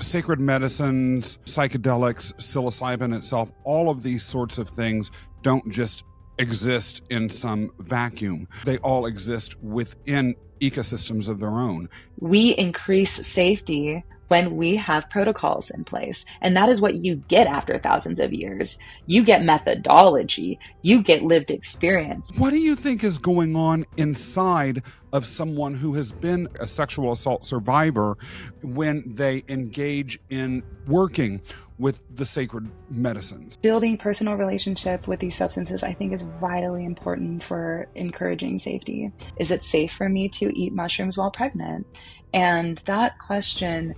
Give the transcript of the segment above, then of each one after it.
sacred medicines, psychedelics, psilocybin itself, all of these sorts of things don't just exist in some vacuum. They all exist within ecosystems of their own. We increase safety when we have protocols in place. And that is what you get after thousands of years. You get methodology, you get lived experience. What do you think is going on inside of someone who has been a sexual assault survivor when they engage in working with the sacred medicines? Building personal relationship with these substances, I think, is vitally important for encouraging safety. Is it safe for me to eat mushrooms while pregnant? And that question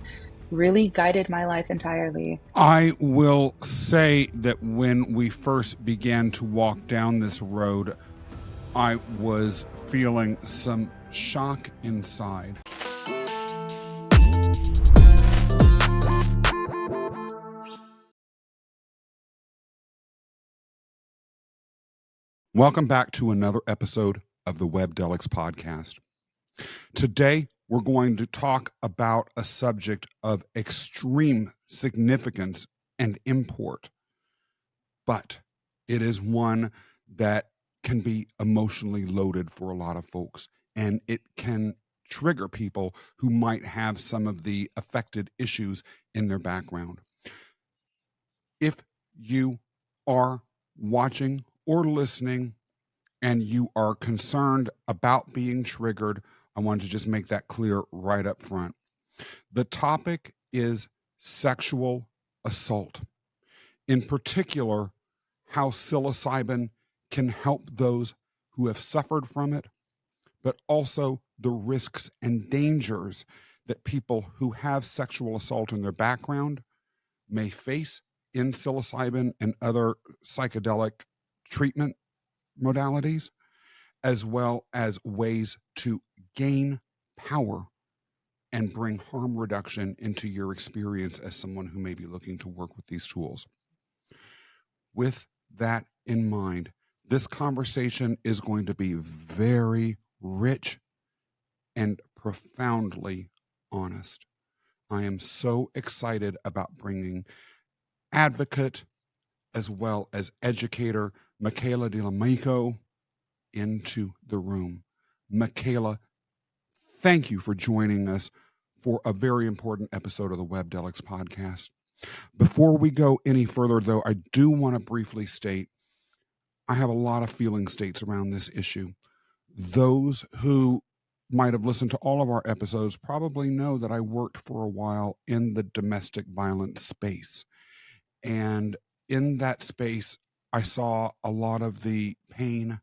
really guided my life entirely. I will say that when we first began to walk down this road, I was feeling some shock inside. Welcome back to another episode of the Webdelics podcast. Today, we're going to talk about a subject of extreme significance and import, but it is one that can be emotionally loaded for a lot of folks, and it can trigger people who might have some of the affected issues in their background. If you are watching or listening and you are concerned about being triggered, I wanted to just make that clear right up front. The topic is sexual assault. In particular, how psilocybin can help those who have suffered from it, but also the risks and dangers that people who have sexual assault in their background may face in psilocybin and other psychedelic treatment modalities, as well as ways to gain power and bring harm reduction into your experience as someone who may be looking to work with these tools. With that in mind, this conversation is going to be very rich and profoundly honest. I am so excited about bringing advocate as well as educator Mikaela De La Myco into the room. Michaela, thank you for joining us for a very important episode of the Webdelics podcast. Before we go any further, though, I do want to briefly state I have a lot of feeling states around this issue. Those who might have listened to all of our episodes probably know that I worked for a while in the domestic violence space. And in that space, I saw a lot of the pain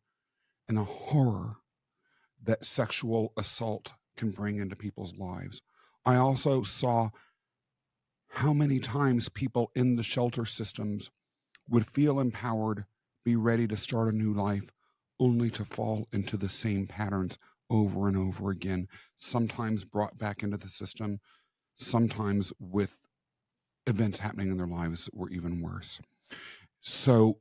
and the horror that sexual assault can bring into people's lives. I also saw how many times people in the shelter systems would feel empowered, be ready to start a new life, only to fall into the same patterns over and over again, sometimes brought back into the system, sometimes with events happening in their lives that were even worse. So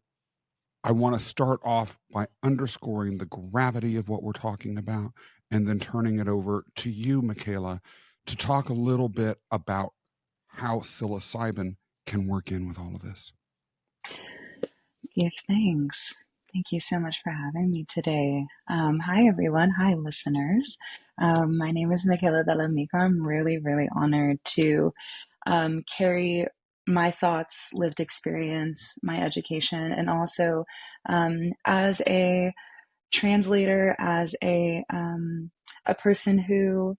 I want to start off by underscoring the gravity of what we're talking about and then turning it over to you, Michaela, to talk a little bit about how psilocybin can work in with all of this. Give thanks. Thank you so much for having me today. Hi, everyone. Hi, listeners. My name is Mikaela De La Myco. I'm really, really honored to carry my thoughts, lived experience, my education, and also as a translator, as a person who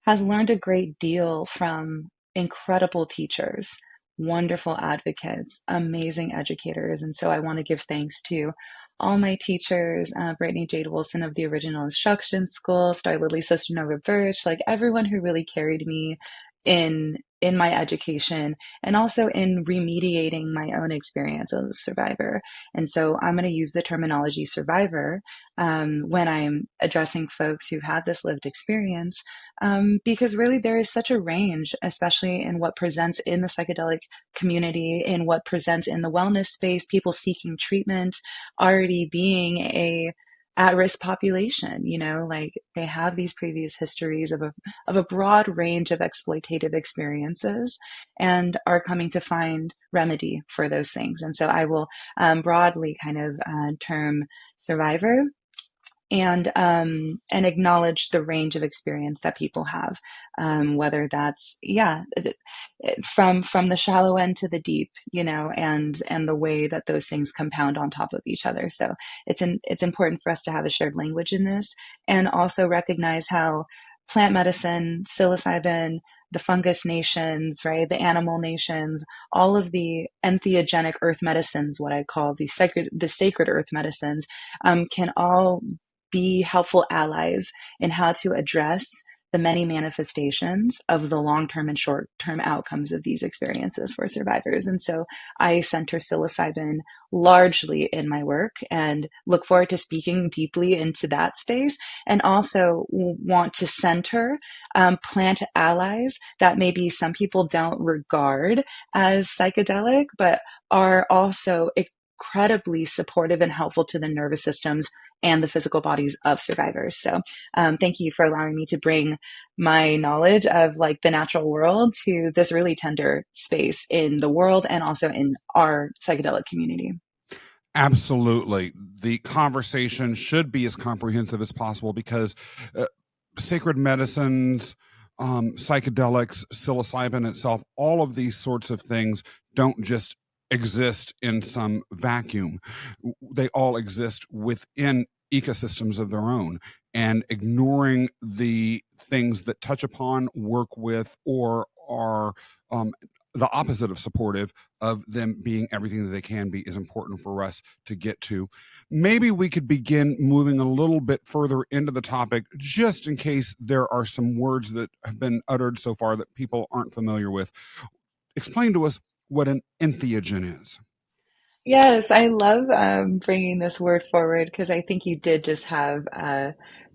has learned a great deal from incredible teachers, wonderful advocates, amazing educators. And so I want to give thanks to all my teachers, Brittany Jade Wilson of the Original Instruction School, Star Lily Sister Nova Birch, like everyone who really carried me in my education and also in remediating my own experience as a survivor. And so I'm going to use the terminology survivor when I'm addressing folks who've had this lived experience, because really there is such a range, especially in what presents in the psychedelic community, in what presents in the wellness space, people seeking treatment, already being at-risk population. Like they have these previous histories of a broad range of exploitative experiences and are coming to find remedy for those things. And so I will broadly kind of term survivor and acknowledge the range of experience that people have, whether that's from the shallow end to the deep, and the way that those things compound on top of each other. So it's important for us to have a shared language in this, and also recognize how plant medicine, psilocybin, the fungus nations, right, the animal nations, all of the entheogenic earth medicines, what I call the sacred earth medicines, can all be helpful allies in how to address the many manifestations of the long-term and short-term outcomes of these experiences for survivors. And so I center psilocybin largely in my work and look forward to speaking deeply into that space, and also want to center plant allies that maybe some people don't regard as psychedelic, but are also incredibly supportive and helpful to the nervous systems and the physical bodies of survivors. So thank you for allowing me to bring my knowledge of like the natural world to this really tender space in the world and also in our psychedelic community. Absolutely. The conversation should be as comprehensive as possible because sacred medicines, psychedelics, psilocybin itself, all of these sorts of things don't just exist in some vacuum. They all exist within ecosystems of their own, and ignoring the things that touch upon, work with, or are the opposite of supportive of them being everything that they can be is important for us to get to. Maybe we could begin moving a little bit further into the topic, just in case there are some words that have been uttered so far that people aren't familiar with. Explain to us what an entheogen is. Yes, I love bringing this word forward because I think you did just have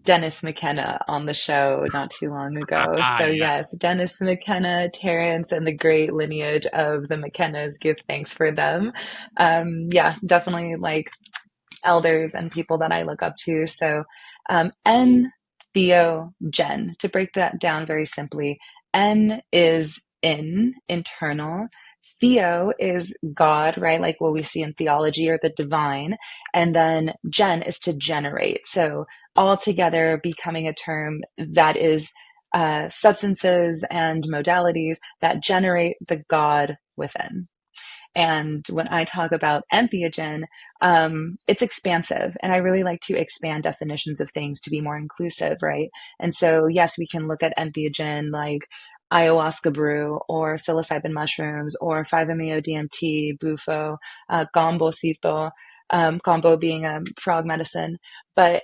Dennis McKenna on the show not too long ago. So Yeah. yes, Dennis McKenna, Terrence, and the great lineage of the McKennas, give thanks for them. Yeah, definitely like elders and people that I look up to. So N, Theo, Jen, to break that down very simply, N is internal. Theo is God, right? Like what we see in theology or the divine. And then gen is to generate. So altogether becoming a term that is substances and modalities that generate the God within. And when I talk about entheogen, it's expansive. And I really like to expand definitions of things to be more inclusive, right? And so, yes, we can look at entheogen like ayahuasca brew or psilocybin mushrooms or 5-MeO-DMT, bufo, gombocito, gombo being a frog medicine. But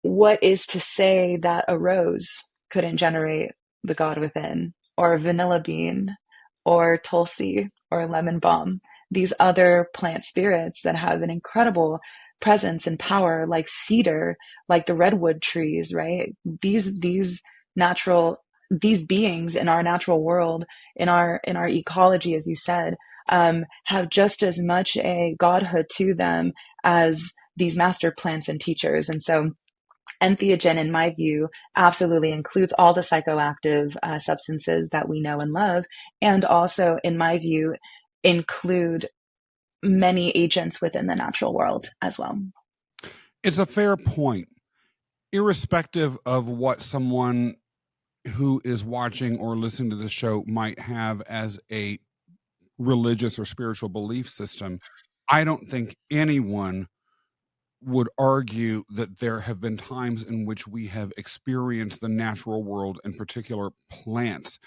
what is to say that a rose couldn't generate the God within, or a vanilla bean, or tulsi, or lemon balm? These other plant spirits that have an incredible presence and power, like cedar, like the redwood trees, right? These natural these beings in our natural world, in our ecology, as you said, have just as much a godhood to them as these master plants and teachers. And so entheogen, in my view, absolutely includes all the psychoactive substances that we know and love, and also, in my view, include many agents within the natural world as well. It's a fair point. Irrespective of what someone who is watching or listening to the show might have as a religious or spiritual belief system, I don't think anyone would argue that there have been times in which we have experienced the natural world, in particular plants,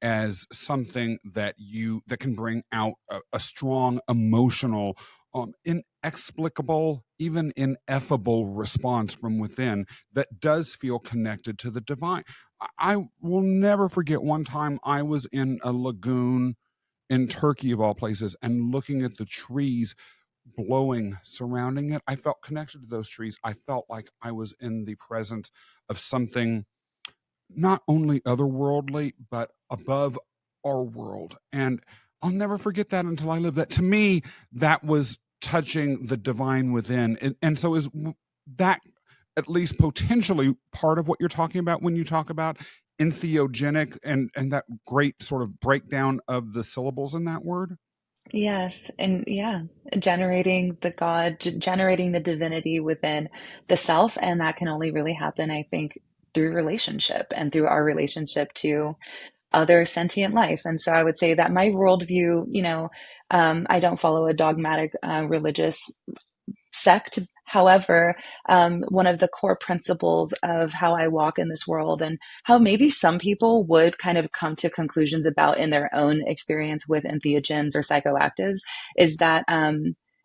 as something that can bring out a strong emotional, inexplicable, even ineffable response from within that does feel connected to the divine. I will never forget one time I was in a lagoon in Turkey, of all places, and looking at the trees blowing surrounding it. I felt connected to those trees. I felt like I was in the presence of something not only otherworldly, but above our world. And I'll never forget that until I live that. To me, that was touching the divine within. And so is that at least potentially part of what you're talking about when you talk about entheogenic and that great sort of breakdown of the syllables in that word? Yes, and yeah, generating the God, generating the divinity within the self, and that can only really happen, I think, through relationship and through our relationship to other sentient life. And so I would say that my worldview, I don't follow a dogmatic religious sect. However, one of the core principles of how I walk in this world and how maybe some people would kind of come to conclusions about in their own experience with entheogens or psychoactives is that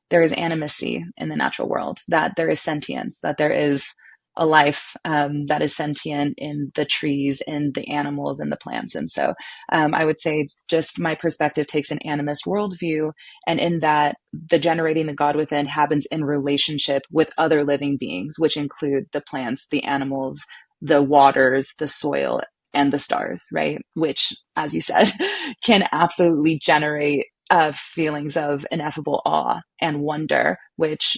there is animacy in the natural world, that there is sentience, that there is a life that is sentient in the trees, in the animals, in the plants. And so I would say just my perspective takes an animist worldview, and in that, the generating the God within happens in relationship with other living beings, which include the plants, the animals, the waters, the soil, and the stars, right? Which, as you said, can absolutely generate feelings of ineffable awe and wonder, which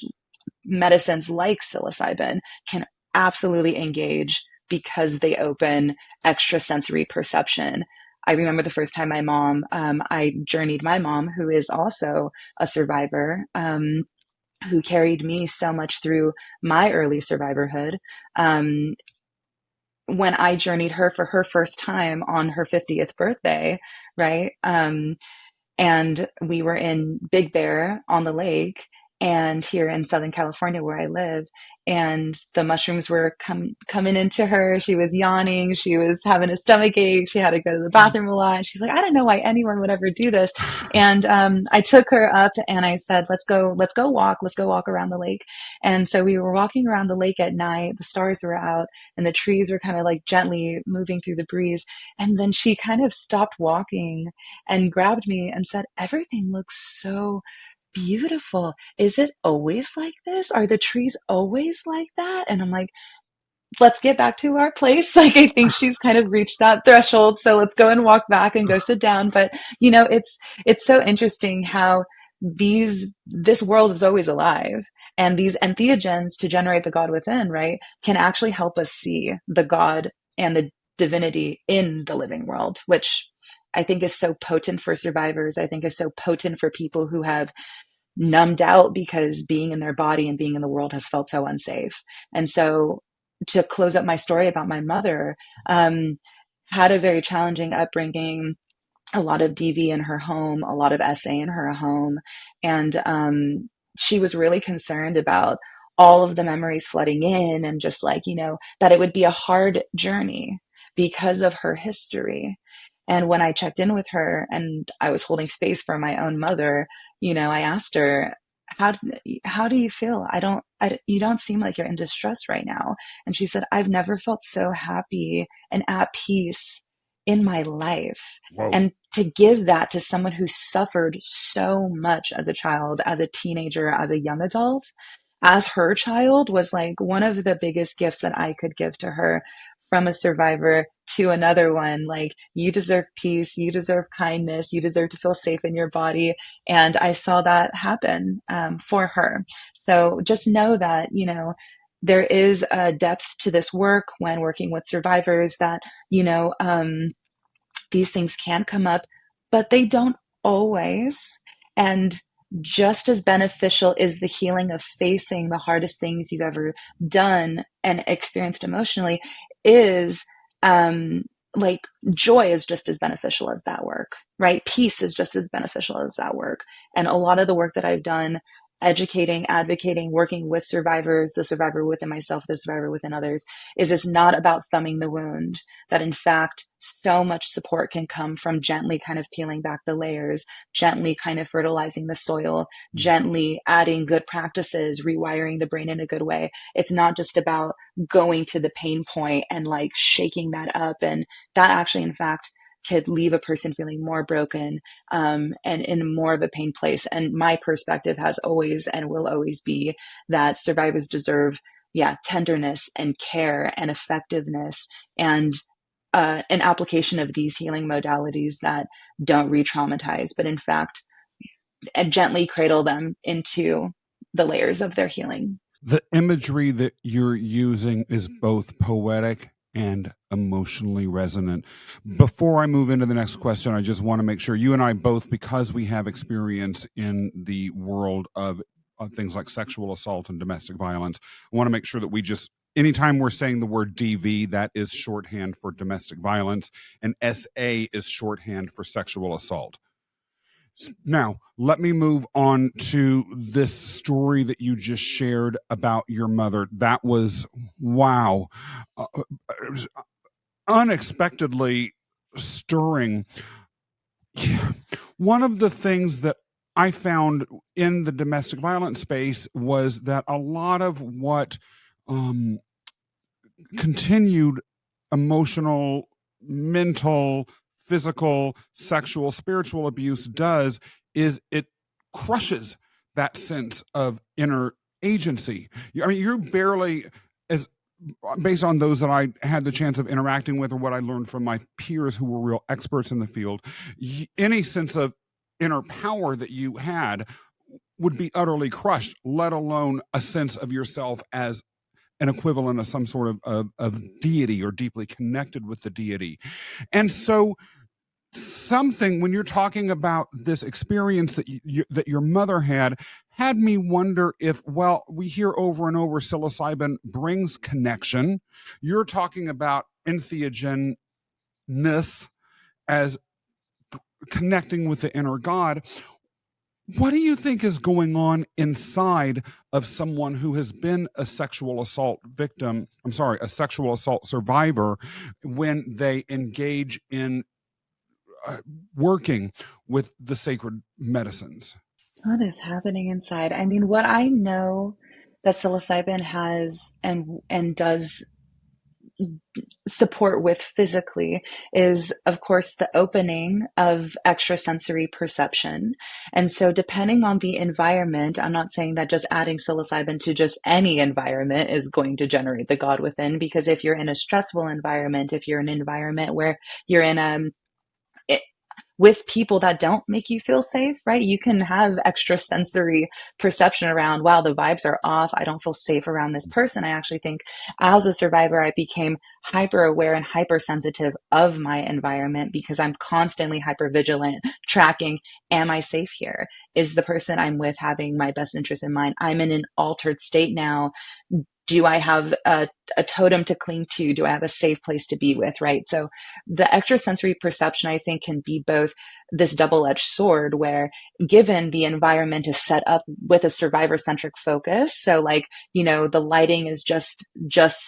medicines like psilocybin can absolutely engage because they open extrasensory perception. I remember the first time I journeyed my mom, who is also a survivor, who carried me so much through my early survivorhood. When I journeyed her for her first time on her 50th birthday, right? And we were in Big Bear on the lake and here in Southern California where I live. And the mushrooms were coming into her. She was yawning. She was having a stomach ache. She had to go to the bathroom a lot. She's like, I don't know why anyone would ever do this. And I took her up and I said, let's go walk around the lake. And so we were walking around the lake at night. The stars were out and the trees were kind of like gently moving through the breeze. And then she kind of stopped walking and grabbed me and said, everything looks so beautiful. Is it always like this? Are the trees always like that? And I'm like, let's get back to our place. Like, I think she's kind of reached that threshold. So let's go and walk back and go sit down. But, it's so interesting how this world is always alive. And these entheogens to generate the God within, right, can actually help us see the God and the divinity in the living world, which I think is so potent for survivors. I think is so potent for people who have numbed out because being in their body and being in the world has felt so unsafe. And so to close up my story about my mother, had a very challenging upbringing, a lot of DV in her home, a lot of SA in her home. And she was really concerned about all of the memories flooding in and just like, that it would be a hard journey because of her history. And when I checked in with her and I was holding space for my own mother, I asked her, how, how do you feel? You don't seem like you're in distress right now. And she said, I've never felt so happy and at peace in my life. Whoa. And to give that to someone who suffered so much as a child, as a teenager, as a young adult, as her child was like one of the biggest gifts that I could give to her from a survivor to another one. Like, you deserve peace, you deserve kindness, you deserve to feel safe in your body. And I saw that happen for her. So just know that, there is a depth to this work when working with survivors that, these things can come up, but they don't always. And just as beneficial is the healing of facing the hardest things you've ever done and experienced emotionally is like joy is just as beneficial as that work, right? Peace is just as beneficial as that work. And a lot of the work that I've done educating, advocating, working with survivors, the survivor within myself, the survivor within others, is it's not about thumbing the wound, that in fact, so much support can come from gently kind of peeling back the layers, gently kind of fertilizing the soil, gently adding good practices, rewiring the brain in a good way. It's not just about going to the pain point and like shaking that up. And that actually, in fact, could leave a person feeling more broken and in more of a pain place. And my perspective has always and will always be that survivors deserve, tenderness and care and effectiveness and an application of these healing modalities that don't re-traumatize, but in fact, gently cradle them into the layers of their healing. The imagery that you're using is both poetic and emotionally resonant. Before I move into the next question, I just want to make sure you and I both, because we have experience in the world of things like sexual assault and domestic violence, I want to make sure that we just, anytime we're saying the word DV, that is shorthand for domestic violence, and SA is shorthand for sexual assault. Now, let me move on to this story that you just shared about your mother. That was, wow, it was unexpectedly stirring. One of the things that I found in the domestic violence space was that a lot of what continued emotional, mental, physical, sexual, spiritual abuse does is it crushes that sense of inner agency. I mean, you're barely, as based on those that I had the chance of interacting with or what I learned from my peers who were real experts in the field, any sense of inner power that you had would be utterly crushed, let alone a sense of yourself as an equivalent of some sort of deity or deeply connected with the deity. And so something, when you're talking about this experience that that your mother had me wonder if, well, we hear over and over psilocybin brings connection. You're talking about entheogen-ness as connecting with the inner God. What do you think is going on inside of someone who has been a sexual assault victim? I'm sorry, a sexual assault survivor, when they engage in working with the sacred medicines? What is happening inside? I mean, what I know that psilocybin has and does support with physically is, of course, the opening of extrasensory perception. And so, depending on the environment, I'm not saying that just adding psilocybin to just any environment is going to generate the God within, because if you're in a stressful environment, if you're in an environment where you're in with people that don't make you feel safe, right? You can have extra sensory perception around, wow, the vibes are off. I don't feel safe around this person. I actually think as a survivor, I became hyper aware and hypersensitive of my environment because I'm constantly hyper vigilant, tracking, am I safe here? Is the person I'm with having my best interest in mind? I'm in an altered state now. Do I have a totem to cling to? Do I have a safe place to be with? Right. So the extrasensory perception, I think, can be both this double-edged sword where, given the environment is set up with a survivor-centric focus, so like, the lighting is just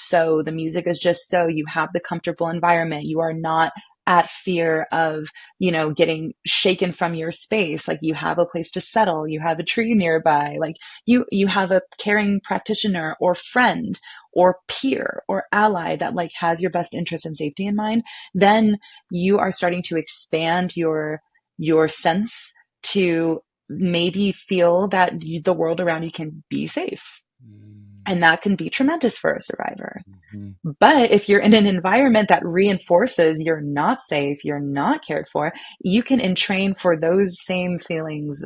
so, the music is just so, you have the comfortable environment, you are not at fear of, getting shaken from your space. Like, you have a place to settle, you have a tree nearby, like you have a caring practitioner or friend or peer or ally that like has your best interest and safety in mind. Then you are starting to expand your sense to maybe feel that the world around you can be safe. And that can be tremendous for a survivor. Mm-hmm. But if you're in an environment that reinforces you're not safe, you're not cared for, you can entrain for those same feelings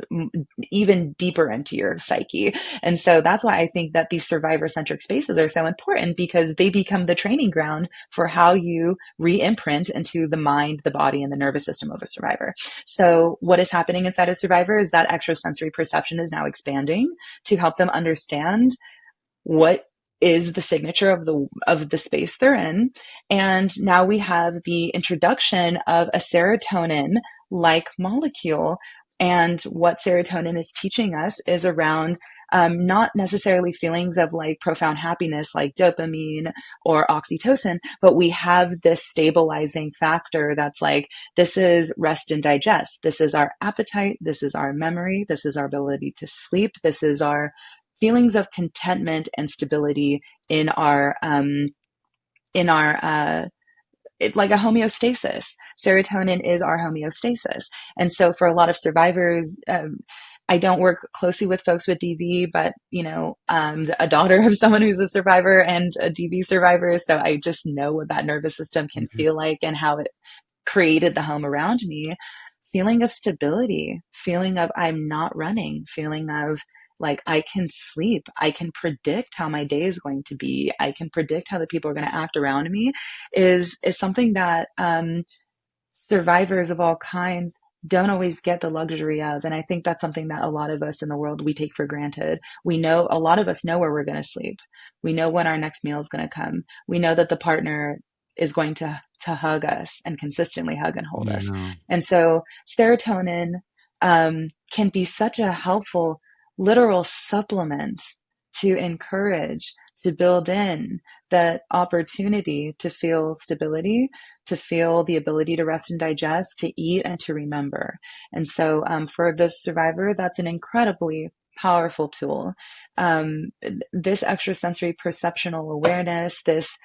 even deeper into your psyche. And so that's why I think that these survivor centric spaces are so important, because they become the training ground for how you re-imprint into the mind, the body, and the nervous system of a survivor. So what is happening inside a survivor is that extrasensory perception is now expanding to help them understand what is the signature of the space they're in. And now we have the introduction of a serotonin like molecule. And what serotonin is teaching us is around not necessarily feelings of like profound happiness like dopamine or oxytocin, but we have this stabilizing factor that's like, this is rest and digest. This is our appetite. This is our memory. This is our ability to sleep. This is our feelings of contentment and stability in our like a homeostasis. Serotonin is our homeostasis. And so for a lot of survivors, I don't work closely with folks with DV, but a daughter of someone who's a survivor and a DV survivor, so I just know what that nervous system can feel like and how it created the home around me. Feeling of stability, feeling of I'm not running, feeling of Like, I can sleep. I can predict how my day is going to be. I can predict how the people are going to act around me is something that survivors of all kinds don't always get the luxury of. And I think that's something that a lot of us in the world, we take for granted. We know, a lot of us know where we're going to sleep. We know when our next meal is going to come. We know that the partner is going to hug us and consistently hug and hold us. Yeah. And so serotonin can be such a helpful literal supplement to encourage, to build in that opportunity to feel stability, to feel the ability to rest and digest, to eat, and to remember. And so for the survivor, that's an incredibly powerful tool. This extrasensory perceptual awareness, this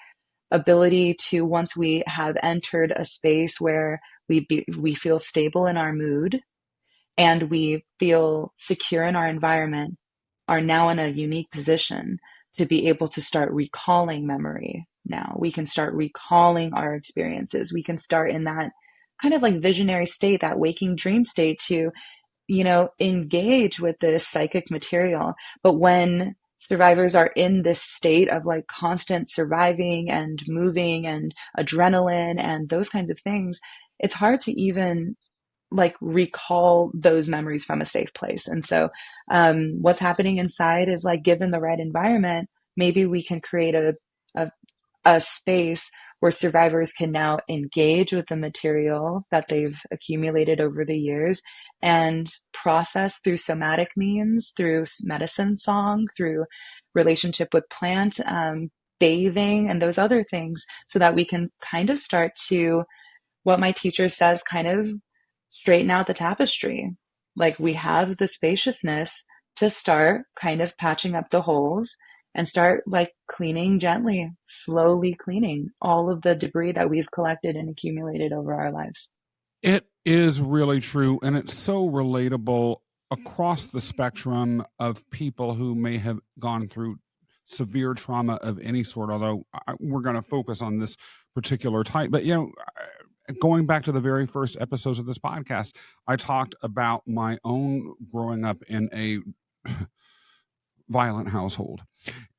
ability to, once we have entered a space where we feel stable in our mood and we feel secure in our environment, are now in a unique position to be able to start recalling memory. Now we can start recalling our experiences. We can start in that kind of like visionary state, that waking dream state, to, engage with this psychic material. But when survivors are in this state of like constant surviving and moving and adrenaline and those kinds of things, it's hard to even like recall those memories from a safe place. And so what's happening inside is like, given the right environment, maybe we can create a, a space where survivors can now engage with the material that they've accumulated over the years and process through somatic means, through medicine song, through relationship with plant, bathing, and those other things, so that we can kind of start to, what my teacher says, kind of straighten out the tapestry. Like, we have the spaciousness to start kind of patching up the holes and start like cleaning gently, slowly cleaning all of the debris that we've collected and accumulated over our lives. It is really true, and it's so relatable across the spectrum of people who may have gone through severe trauma of any sort, although we're going to focus on this particular type. But, going back to the very first episodes of this podcast, I talked about my own growing up in a violent household.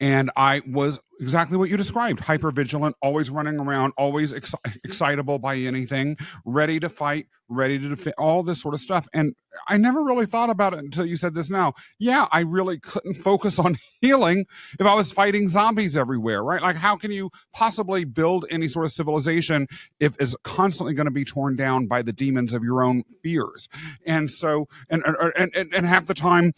And I was exactly what you described: hyper vigilant, always running around, always excitable by anything, ready to fight, ready to defend, all this sort of stuff. And I never really thought about it until you said this now. Yeah, I really couldn't focus on healing if I was fighting zombies everywhere, right? Like, how can you possibly build any sort of civilization if it's constantly going to be torn down by the demons of your own fears? And so, and half the time,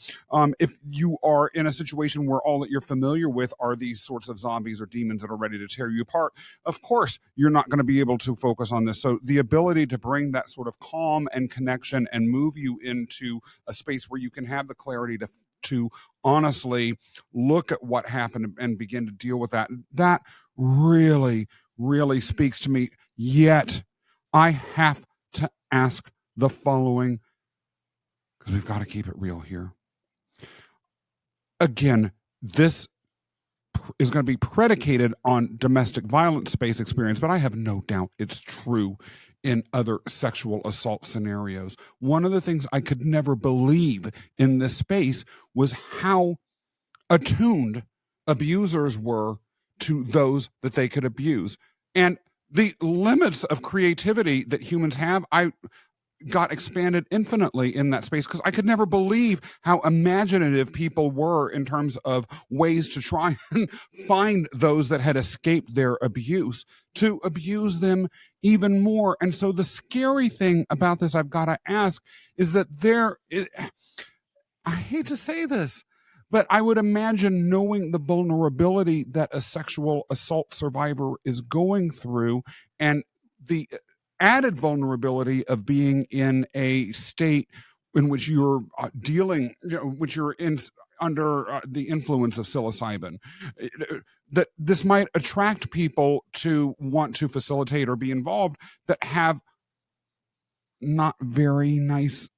if you are in a situation where all that you're familiar with are these sorts of zombies or demons that are ready to tear you apart, of course, you're not going to be able to focus on this. So the ability to bring that sort of calm and connection and move you into a space where you can have the clarity to honestly look at what happened and begin to deal with that really, really speaks to me. Yet I have to ask the following, because we've got to keep it real here. Again, this is going to be predicated on domestic violence space experience, but I have no doubt it's true in other sexual assault scenarios. One of the things I could never believe in this space was how attuned abusers were to those that they could abuse. And the limits of creativity that humans have, I got expanded infinitely in that space, because I could never believe how imaginative people were in terms of ways to try and find those that had escaped their abuse, to abuse them even more. And so the scary thing about this, I've got to ask, is that I hate to say this, but I would imagine, knowing the vulnerability that a sexual assault survivor is going through, and the added vulnerability of being in a state in which you're dealing, which you're in under the influence of psilocybin, that this might attract people to want to facilitate or be involved that have not very nice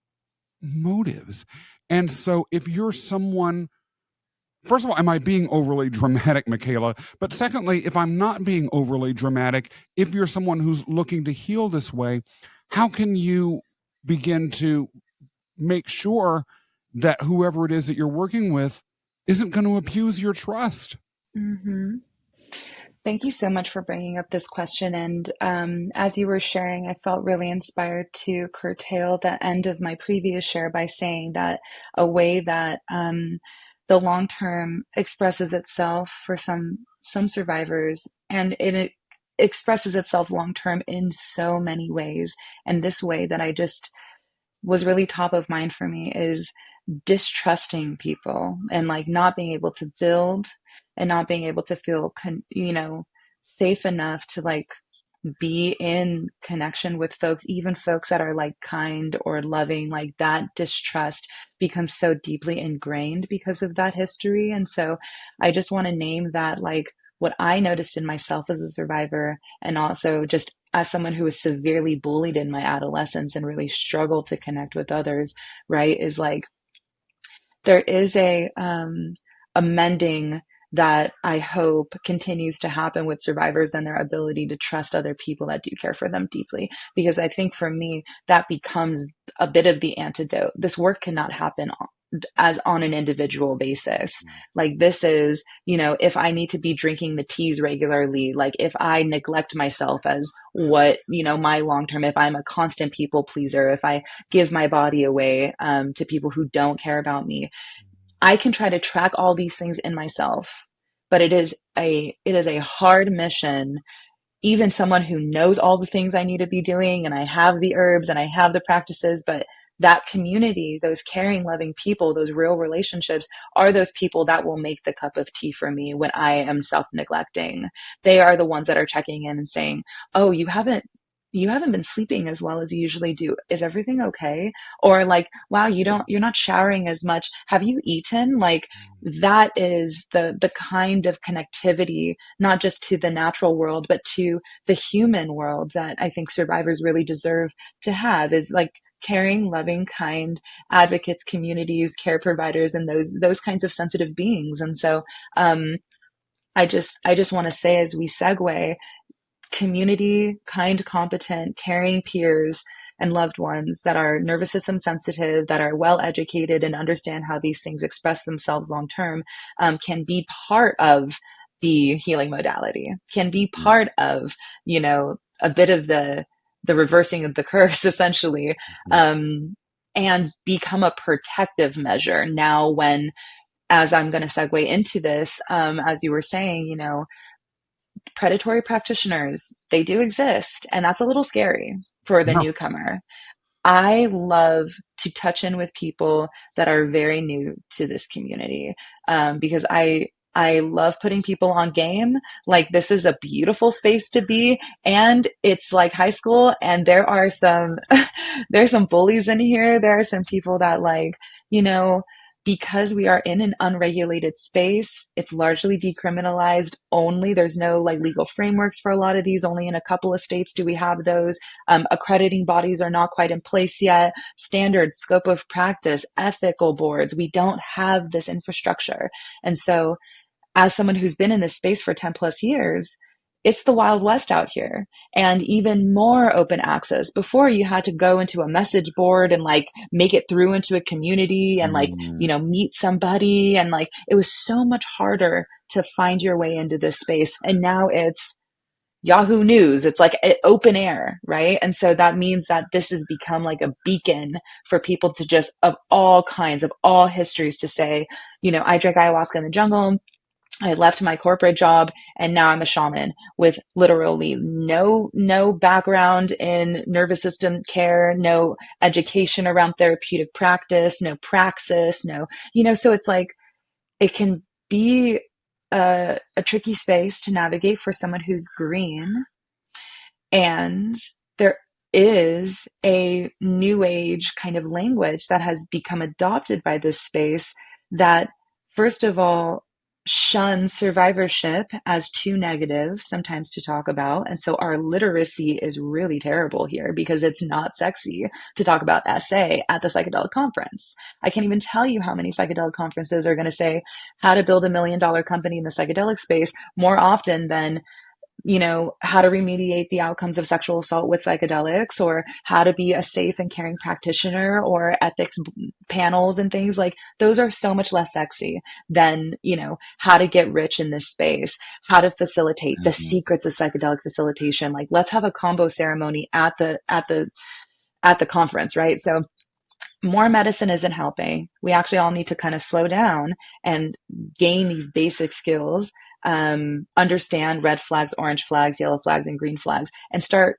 motives. And so if you're someone, first of all, am I being overly dramatic, Michaela? But secondly, if I'm not being overly dramatic, if you're someone who's looking to heal this way, how can you begin to make sure that whoever it is that you're working with isn't going to abuse your trust. Mm-hmm. Thank you so much for bringing up this question. And as you were sharing, I felt really inspired to curtail the end of my previous share by saying that a way that the long term expresses itself for some survivors, and it expresses itself long term in so many ways. And this way that I just was really top of mind for me is distrusting people and like not being able to build and not being able to feel safe enough to like be in connection with folks, even folks that are like kind or loving. Like that distrust becomes so deeply ingrained because of that history. And so I just want to name that, like, what I noticed in myself as a survivor, and also just as someone who was severely bullied in my adolescence and really struggled to connect with others, right, is like there is a mending that I hope continues to happen with survivors and their ability to trust other people that do care for them deeply. Because I think for me, that becomes a bit of the antidote. This work cannot happen as on an individual basis. Like this is, if I need to be drinking the teas regularly, like if I neglect myself as what, my long term, if I'm a constant people pleaser, if I give my body away to people who don't care about me, I can try to track all these things in myself, but it is a hard mission. Even someone who knows all the things I need to be doing, and I have the herbs and I have the practices, but that community, those caring, loving people, those real relationships are those people that will make the cup of tea for me when I am self-neglecting. They are the ones that are checking in and saying, "Oh, you haven't been sleeping as well as you usually do. Is everything okay?" Or like, "Wow, you're not showering as much. Have you eaten?" Like that is the kind of connectivity, not just to the natural world, but to the human world, that I think survivors really deserve to have, is like caring, loving, kind advocates, communities, care providers, and those kinds of sensitive beings. And so I just want to say, as we segue, community, kind, competent, caring peers and loved ones that are nervous system sensitive, that are well educated and understand how these things express themselves long term, can be part of the healing modality, can be part of, a bit of the reversing of the curse, essentially, and become a protective measure. Now, when, as I'm going to segue into this, as you were saying, predatory practitioners, they do exist, and that's a little scary for the No. newcomer. I love to touch in with people that are very new to this community, because I love putting people on game. Like this is a beautiful space to be, and it's like high school, and there are some there's some bullies in here. There are some people that like, because we are in an unregulated space, it's largely decriminalized only. There's no like legal frameworks for a lot of these. Only in a couple of states do we have those. Accrediting bodies are not quite in place yet. Standard scope of practice, ethical boards. We don't have this infrastructure. And so as someone who's been in this space for 10 plus years, it's the Wild West out here, and even more open access. Before, you had to go into a message board and like make it through into a community and like, meet somebody. And like, it was so much harder to find your way into this space. And now it's Yahoo News. It's like open air, right? And so that means that this has become like a beacon for people to just, of all kinds, of all histories, to say, I drank ayahuasca in the jungle. I left my corporate job and now I'm a shaman with literally no background in nervous system care, no education around therapeutic practice, no praxis, so it's like it can be a tricky space to navigate for someone who's green. And there is a new age kind of language that has become adopted by this space that, first of all, shuns survivorship as too negative sometimes to talk about. And so our literacy is really terrible here because it's not sexy to talk about SA at the psychedelic conference. I can't even tell you how many psychedelic conferences are going to say how to build $1 million company in the psychedelic space more often than how to remediate the outcomes of sexual assault with psychedelics, or how to be a safe and caring practitioner, or ethics panels and things like those are so much less sexy than, how to get rich in this space, how to facilitate the Mhm. secrets of psychedelic facilitation. Like, let's have a combo ceremony at the conference, right? So more medicine isn't helping. We actually all need to kind of slow down and gain these basic skills, understand red flags, orange flags, yellow flags, and green flags, and start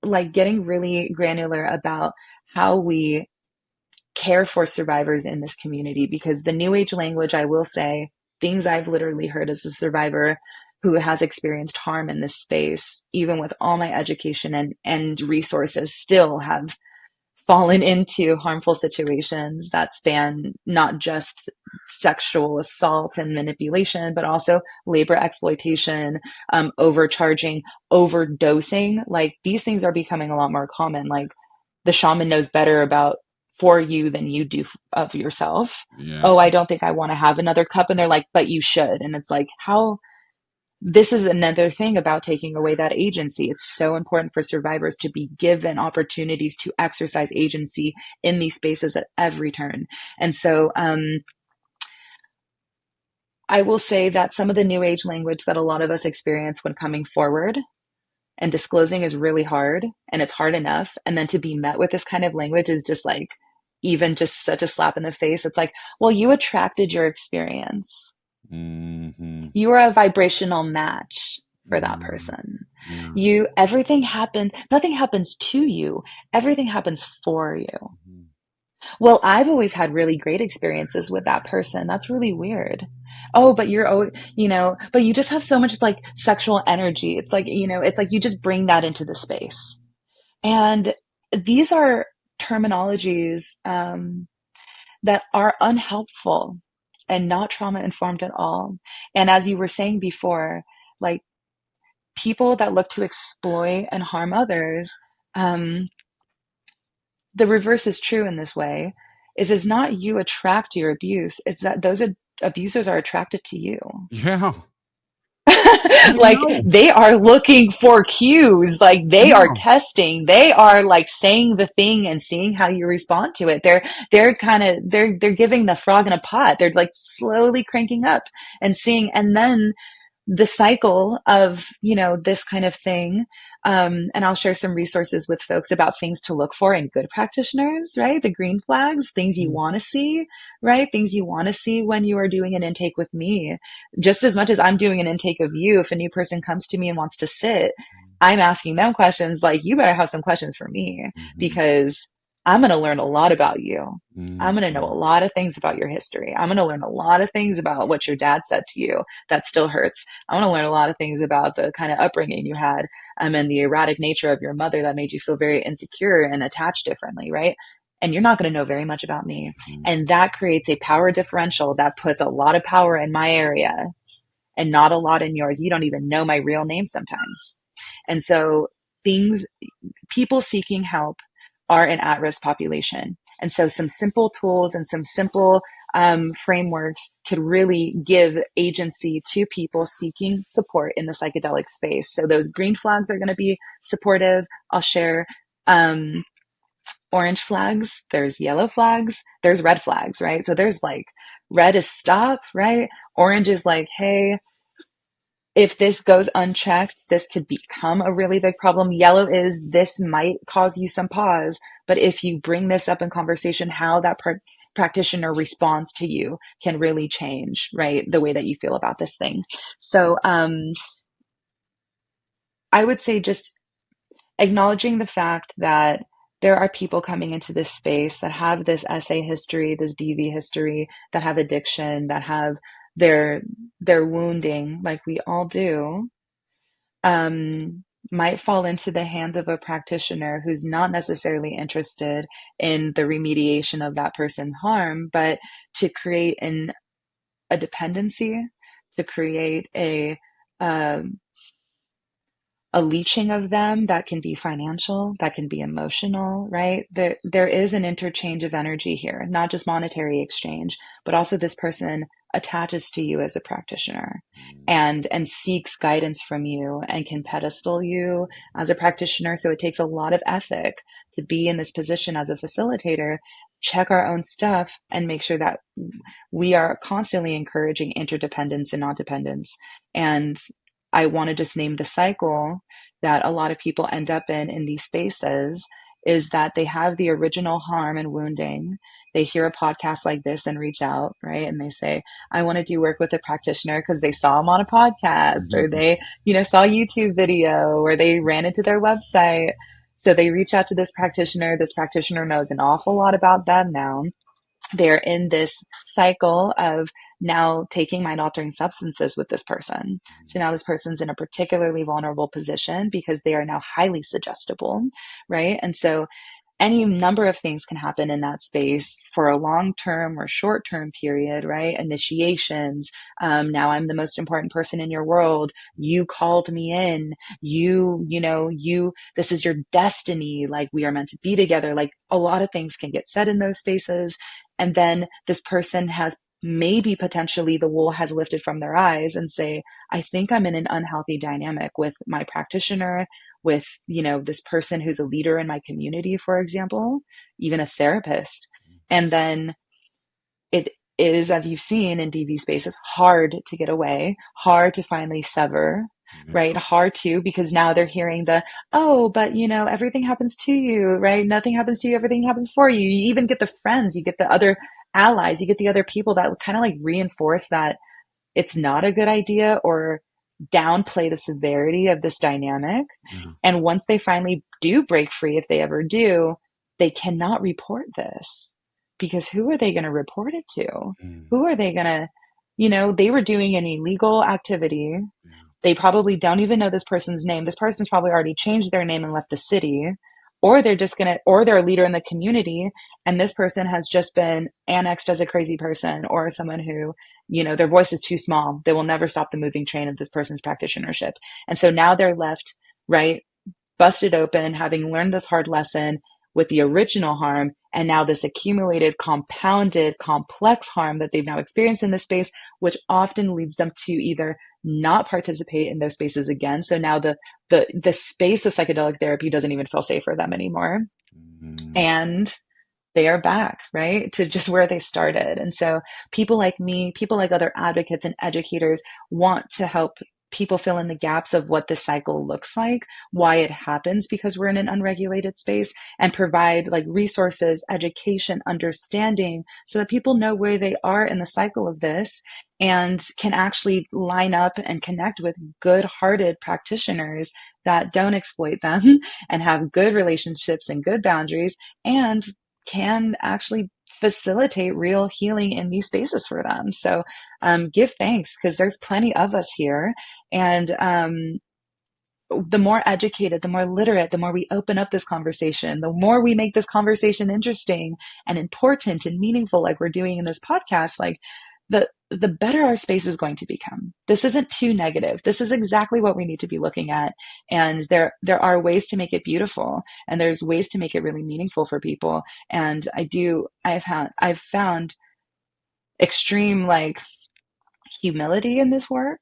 like getting really granular about how we care for survivors in this community. Because the new age language, I will say, things I've literally heard as a survivor who has experienced harm in this space, even with all my education and resources, still have fallen into harmful situations that span not just sexual assault and manipulation, but also labor exploitation, overcharging, overdosing. Like, these things are becoming a lot more common. Like, the shaman knows better about for you than you do of yourself. Yeah. Oh, I don't think I want to have another cup. And they're like, but you should. And it's like, how this is another thing about taking away that agency. It's so important for survivors to be given opportunities to exercise agency in these spaces at every turn. And so I will say that some of the new age language that a lot of us experience when coming forward and disclosing is really hard, and it's hard enough. And then to be met with this kind of language is just like, even just such a slap in the face. It's like, well, you attracted your experience. Hmm. You are a vibrational match for that Hmm. person. Yeah. Everything happens, nothing happens to you, everything happens for you. Mhm. Well, I've always had really great experiences with that person. That's really weird. Oh, but but you just have so much like sexual energy. It's like, it's like you just bring that into the space. And these are terminologies that are unhelpful and not trauma informed at all. And as you were saying before, like, people that look to exploit and harm others, um, the reverse is true in this way. Is not you attract your abuse, it's that those abusers are attracted to you. Yeah. I Like, know. they are looking for cues, like they are Yeah. testing, they are like saying the thing and seeing how you respond to it. They're kind of they're giving the frog in a pot. They're like slowly cranking up and seeing. And then the cycle of, this kind of thing. And I'll share some resources with folks about things to look for in good practitioners, right? The green flags, things you want to see, right? Things you want to see when you are doing an intake with me. Just as much as I'm doing an intake of you, if a new person comes to me and wants to sit, I'm asking them questions like, you better have some questions for me, Mhm. because I'm going to learn a lot about you. I'm going to know a Mhm. lot of things about your history. I'm going to learn a lot of things about what your dad said to you that still hurts. I want to learn a lot of things about the kind of upbringing you had, and the erratic nature of your mother that made you feel very insecure and attached differently, right? And you're not going to know very much about me. Mhm. And that creates a power differential that puts a lot of power in my area and not a lot in yours. You don't even know my real name sometimes. And so things, people seeking help are an at-risk population. And so some simple tools and some simple frameworks could really give agency to people seeking support in the psychedelic space. So those green flags are going to be supportive. I'll share orange flags, there's yellow flags, there's red flags, right? So there's like, red is stop, right? Orange is like, hey, if this goes unchecked, this could become a really big problem. Yellow is this might cause you some pause, but if you bring this up in conversation, how that practitioner responds to you can really change, right? The way that you feel about this thing. So I would say just acknowledging the fact that there are people coming into this space that have this SA history, this DV history, that have addiction, that have their wounding, like we all do, might fall into the hands of a practitioner who's not necessarily interested in the remediation of that person's harm, but to create a dependency, to create um, a leeching of them that can be financial, that can be emotional, right? There is an interchange of energy here, not just monetary exchange, but also this person attaches to you as a practitioner Mm. and seeks guidance from you and can pedestal you as a practitioner. So it takes a lot of ethic to be in this position as a facilitator, check our own stuff, and make sure that we are constantly encouraging interdependence and not dependence. And I want to just name the cycle that a lot of people end up in these spaces is that they have the original harm and wounding. They hear a podcast like this and reach out, right? And they say, I want to do work with a practitioner because they saw them on a podcast or Mhm. they, saw a YouTube video or they ran into their website. So they reach out to this practitioner. This practitioner knows an awful lot about them now. They're in this cycle of now taking mind altering substances with this person. So now this person's in a particularly vulnerable position because they are now highly suggestible, right? And so any number of things can happen in that space for a long term or short term period, right? Initiations. Now I'm the most important person in your world. You called me in. This is your destiny. Like we are meant to be together. Like a lot of things can get said in those spaces. And then this person has maybe potentially the wool has lifted from their eyes and say, I think I'm in an unhealthy dynamic with my practitioner, with this person who's a leader in my community, for example, even a therapist. And then it is, as you've seen in DV spaces, hard to get away, hard to finally sever, Yeah. right? Hard to, because now they're hearing but everything happens to you, right? Nothing happens to you, everything happens for you. You even get the friends, you get the other allies, you get the other people that kind of like reinforce that it's not a good idea or downplay the severity of this dynamic. Yeah. And once they finally do break free, if they ever do, they cannot report this because who are they going to report it to? Mm. Who are they going to, they were doing an illegal activity. Yeah. They probably don't even know this person's name. This person's probably already changed their name and left the city, or they're a leader in the community. And this person has just been annexed as a crazy person or someone who, their voice is too small. They will never stop the moving train of this person's practitionership. And so now they're left, right, busted open, having learned this hard lesson with the original harm, and now this accumulated, compounded, complex harm that they've now experienced in this space, which often leads them to either not participate in those spaces again. So now the space of psychedelic therapy doesn't even feel safe for them anymore. Mm. And they are back, right, to just where they started. And so people like me, people like other advocates and educators want to help people fill in the gaps of what this cycle looks like, why it happens because we're in an unregulated space, and provide like resources, education, understanding so that people know where they are in the cycle of this and can actually line up and connect with good-hearted practitioners that don't exploit them and have good relationships and good boundaries and can actually facilitate real healing in these spaces for them. So give thanks because there's plenty of us here. And the more educated, the more literate, the more we open up this conversation, the more we make this conversation interesting and important and meaningful, like we're doing in this podcast, like the better our space is going to become. This isn't too negative. This is exactly what we need to be looking at. And there are ways to make it beautiful, and there's ways to make it really meaningful for people. And I've found extreme like humility in this work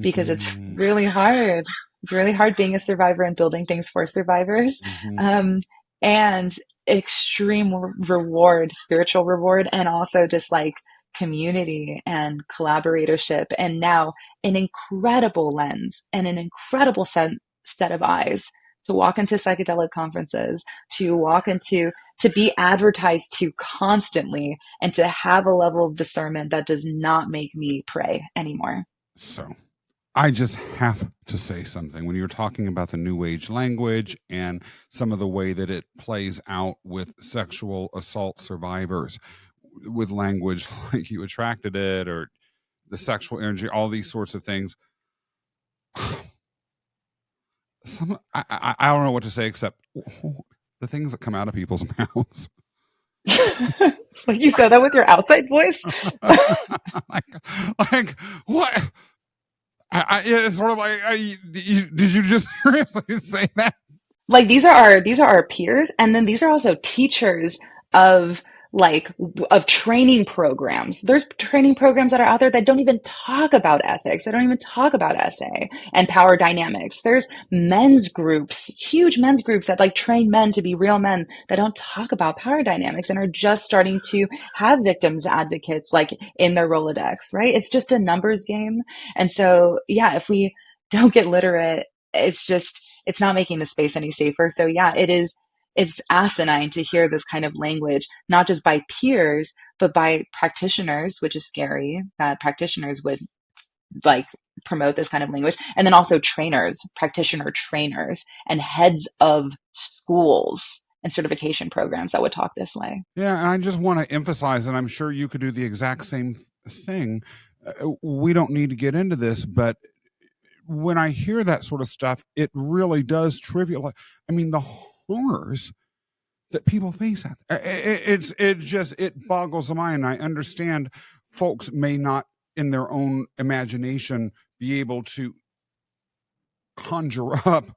because it's Mm-hmm. really hard. It's really hard being a survivor and building things for survivors. Mm-hmm. And extreme reward, spiritual reward, and also just like community and collaboratorship. And now an incredible lens and an incredible set of eyes to walk into psychedelic conferences, to be advertised to constantly, and to have a level of discernment that does not make me pray anymore. So I just have to say something. When you're talking about the new age language and some of the way that it plays out with sexual assault survivors, with language like you attracted it or the sexual energy, all these sorts of things. I don't know what to say except the things that come out of people's mouths. Like you said that with your outside voice. like what? It's sort of like, did you just seriously say that? Like these are our peers, and then these are also teachers of of training programs. There's training programs that are out there that don't even talk about ethics. They don't even talk about SA and power dynamics. There's men's groups, huge men's groups that like train men to be real men that don't talk about power dynamics and are just starting to have victims advocates like in their Rolodex, right? It's just a numbers game. And so, yeah, if we don't get literate, it's not making the space any safer. So yeah, it's asinine to hear this kind of language, not just by peers, but by practitioners, which is scary that practitioners would like promote this kind of language. And then also trainers, practitioner trainers, and heads of schools and certification programs that would talk this way. Yeah, and I just want to emphasize, and I'm sure you could do the exact same thing. We don't need to get into this, but when I hear that sort of stuff, it really does trivialize. I mean, the horrors that people face out there. It boggles the mind. I understand folks may not, in their own imagination, be able to conjure up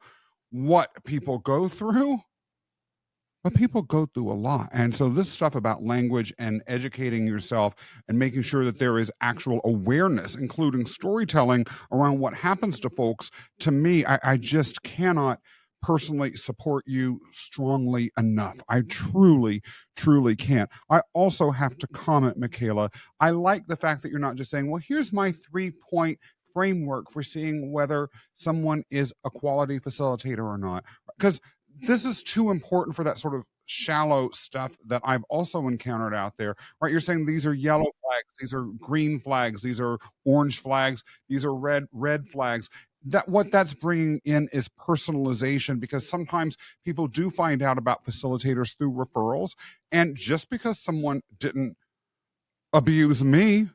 what people go through, but people go through a lot. And so this stuff about language and educating yourself and making sure that there is actual awareness, including storytelling around what happens to folks, to me, I just cannot personally support you strongly enough. I truly, truly can't. I also have to comment, Michaela, I like the fact that you're not just saying, well, here's my 3-point framework for seeing whether someone is a quality facilitator or not. Because this is too important for that sort of shallow stuff that I've also encountered out there, right? You're saying these are yellow flags, these are green flags, these are orange flags, these are red flags. That what that's bringing in is personalization, because sometimes people do find out about facilitators through referrals, and just because someone didn't abuse me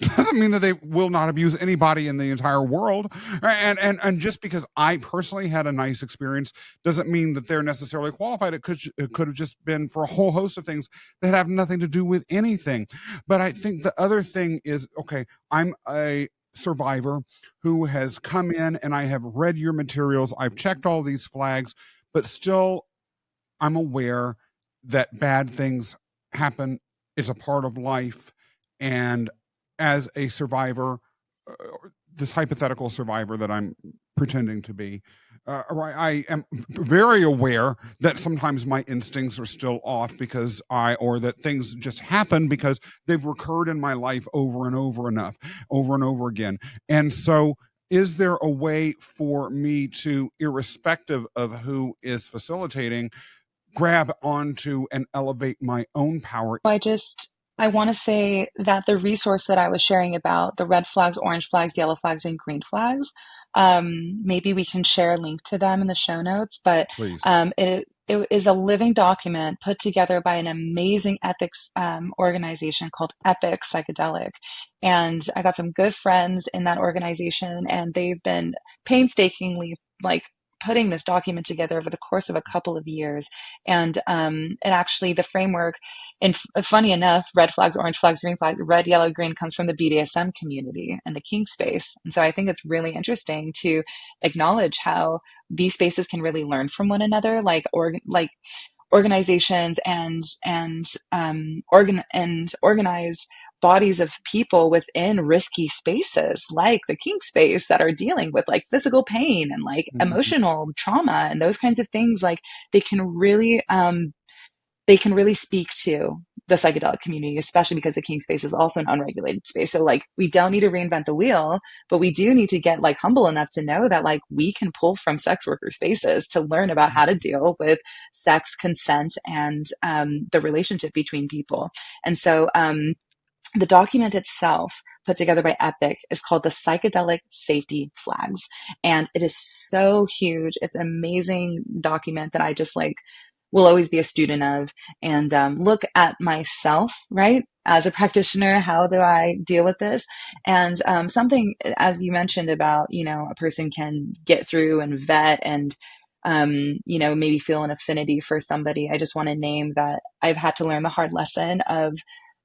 doesn't mean that they will not abuse anybody in the entire world. And just because I personally had a nice experience doesn't mean that they're necessarily qualified. It could have just been for a whole host of things that have nothing to do with anything. But I think the other thing is, okay, I'm a survivor who has come in and I have read your materials. I've checked all these flags, but still I'm aware that bad things happen. It's a part of life. And as a survivor, uh, this hypothetical survivor that I'm pretending to be, I am very aware that sometimes my instincts are still off or that things just happen because they've recurred in my life over and over again. And so, is there a way for me to, irrespective of who is facilitating, grab onto and elevate my own power? I want to say that the resource that I was sharing about the red flags, orange flags, yellow flags, and green flags, maybe we can share a link to them in the show notes. But Please. it is a living document put together by an amazing ethics organization called Epic Psychedelic. And I got some good friends in that organization, and they've been painstakingly like putting this document together over the course of a couple of years. And actually, the framework, and funny enough, red flags, orange flags, green flags, red, yellow, green comes from the BDSM community and the kink space. And so I think it's really interesting to acknowledge how these spaces can really learn from one another, like organizations and organized bodies of people within risky spaces like the kink space that are dealing with like physical pain and like Mhm. emotional trauma and those kinds of things. Like they can really they can really speak to the psychedelic community, especially because the kink space is also an unregulated space. So like we don't need to reinvent the wheel, but we do need to get like humble enough to know that like we can pull from sex worker spaces to learn about how to deal with sex, consent, and the relationship between people. And so the document itself, put together by Epic, is called the Psychedelic Safety Flags. And it is so huge. It's an amazing document that I just like will always be a student of, and look at myself, right? As a practitioner, how do I deal with this? And something, as you mentioned about, a person can get through and vet and, maybe feel an affinity for somebody. I just want to name that I've had to learn the hard lesson of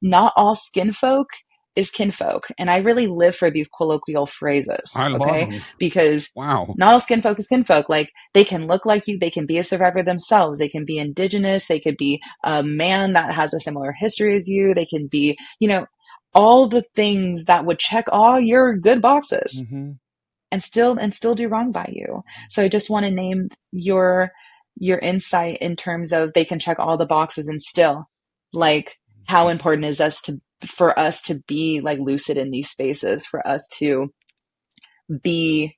not all skin folk is kinfolk. And I really live for these colloquial phrases, I love okay? them. Because Wow. not all kinfolk is kinfolk. Like, they can look like you, they can be a survivor themselves, they can be indigenous, they could be a man that has a similar history as you, they can be, all the things that would check all your good boxes Mm-hmm. and still do wrong by you. So I just want to name your insight in terms of they can check all the boxes and still, like, how important is us to for us to be like lucid in these spaces, for us to be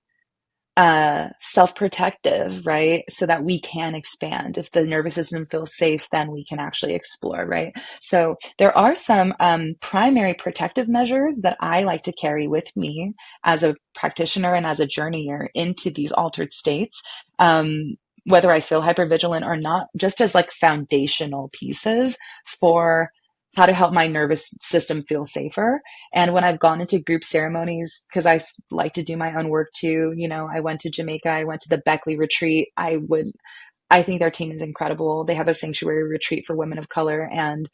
self-protective, right? So that we can expand. If the nervous system feels safe, then we can actually explore, right? So there are some primary protective measures that I like to carry with me as a practitioner and as a journeyer into these altered states. Whether I feel hypervigilant or not, just as like foundational pieces for how to help my nervous system feel safer. And when I've gone into group ceremonies, because like to do my own work too, I went to Jamaica, I went to the Beckley retreat. I think their team is incredible. They have a sanctuary retreat for women of color, and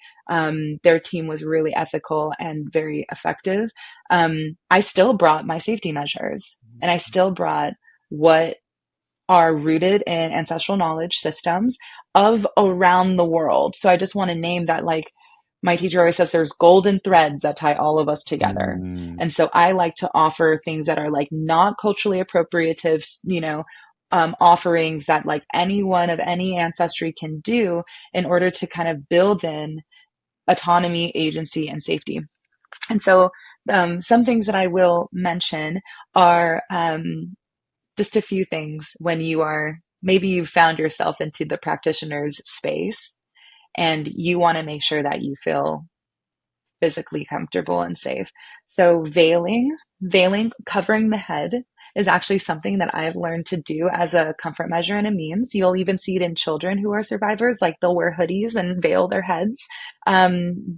their team was really ethical and very effective. I still brought my safety measures, and I still brought what are rooted in ancestral knowledge systems of around the world. So I just want to name that, like, my teacher always says there's golden threads that tie all of us together. Mm. And so I like to offer things that are like not culturally appropriative, offerings that like anyone of any ancestry can do in order to kind of build in autonomy, agency, and safety. And so some things that I will mention are just a few things when maybe you've found yourself into the practitioner's space and you want to make sure that you feel physically comfortable and safe. So veiling, covering the head is actually something that I've learned to do as a comfort measure and a means. You'll even see it in children who are survivors, like they'll wear hoodies and veil their heads.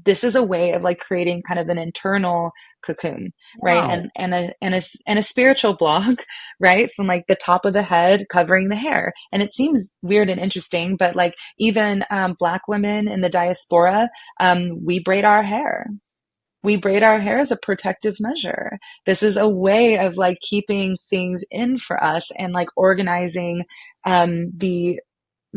This is a way of like creating kind of an internal cocoon, right? Wow. And a spiritual block, right? From like the top of the head covering the hair. And it seems weird and interesting, but like even Black women in the diaspora, we braid our hair. We braid our hair as a protective measure. This is a way of like keeping things in for us and like organizing the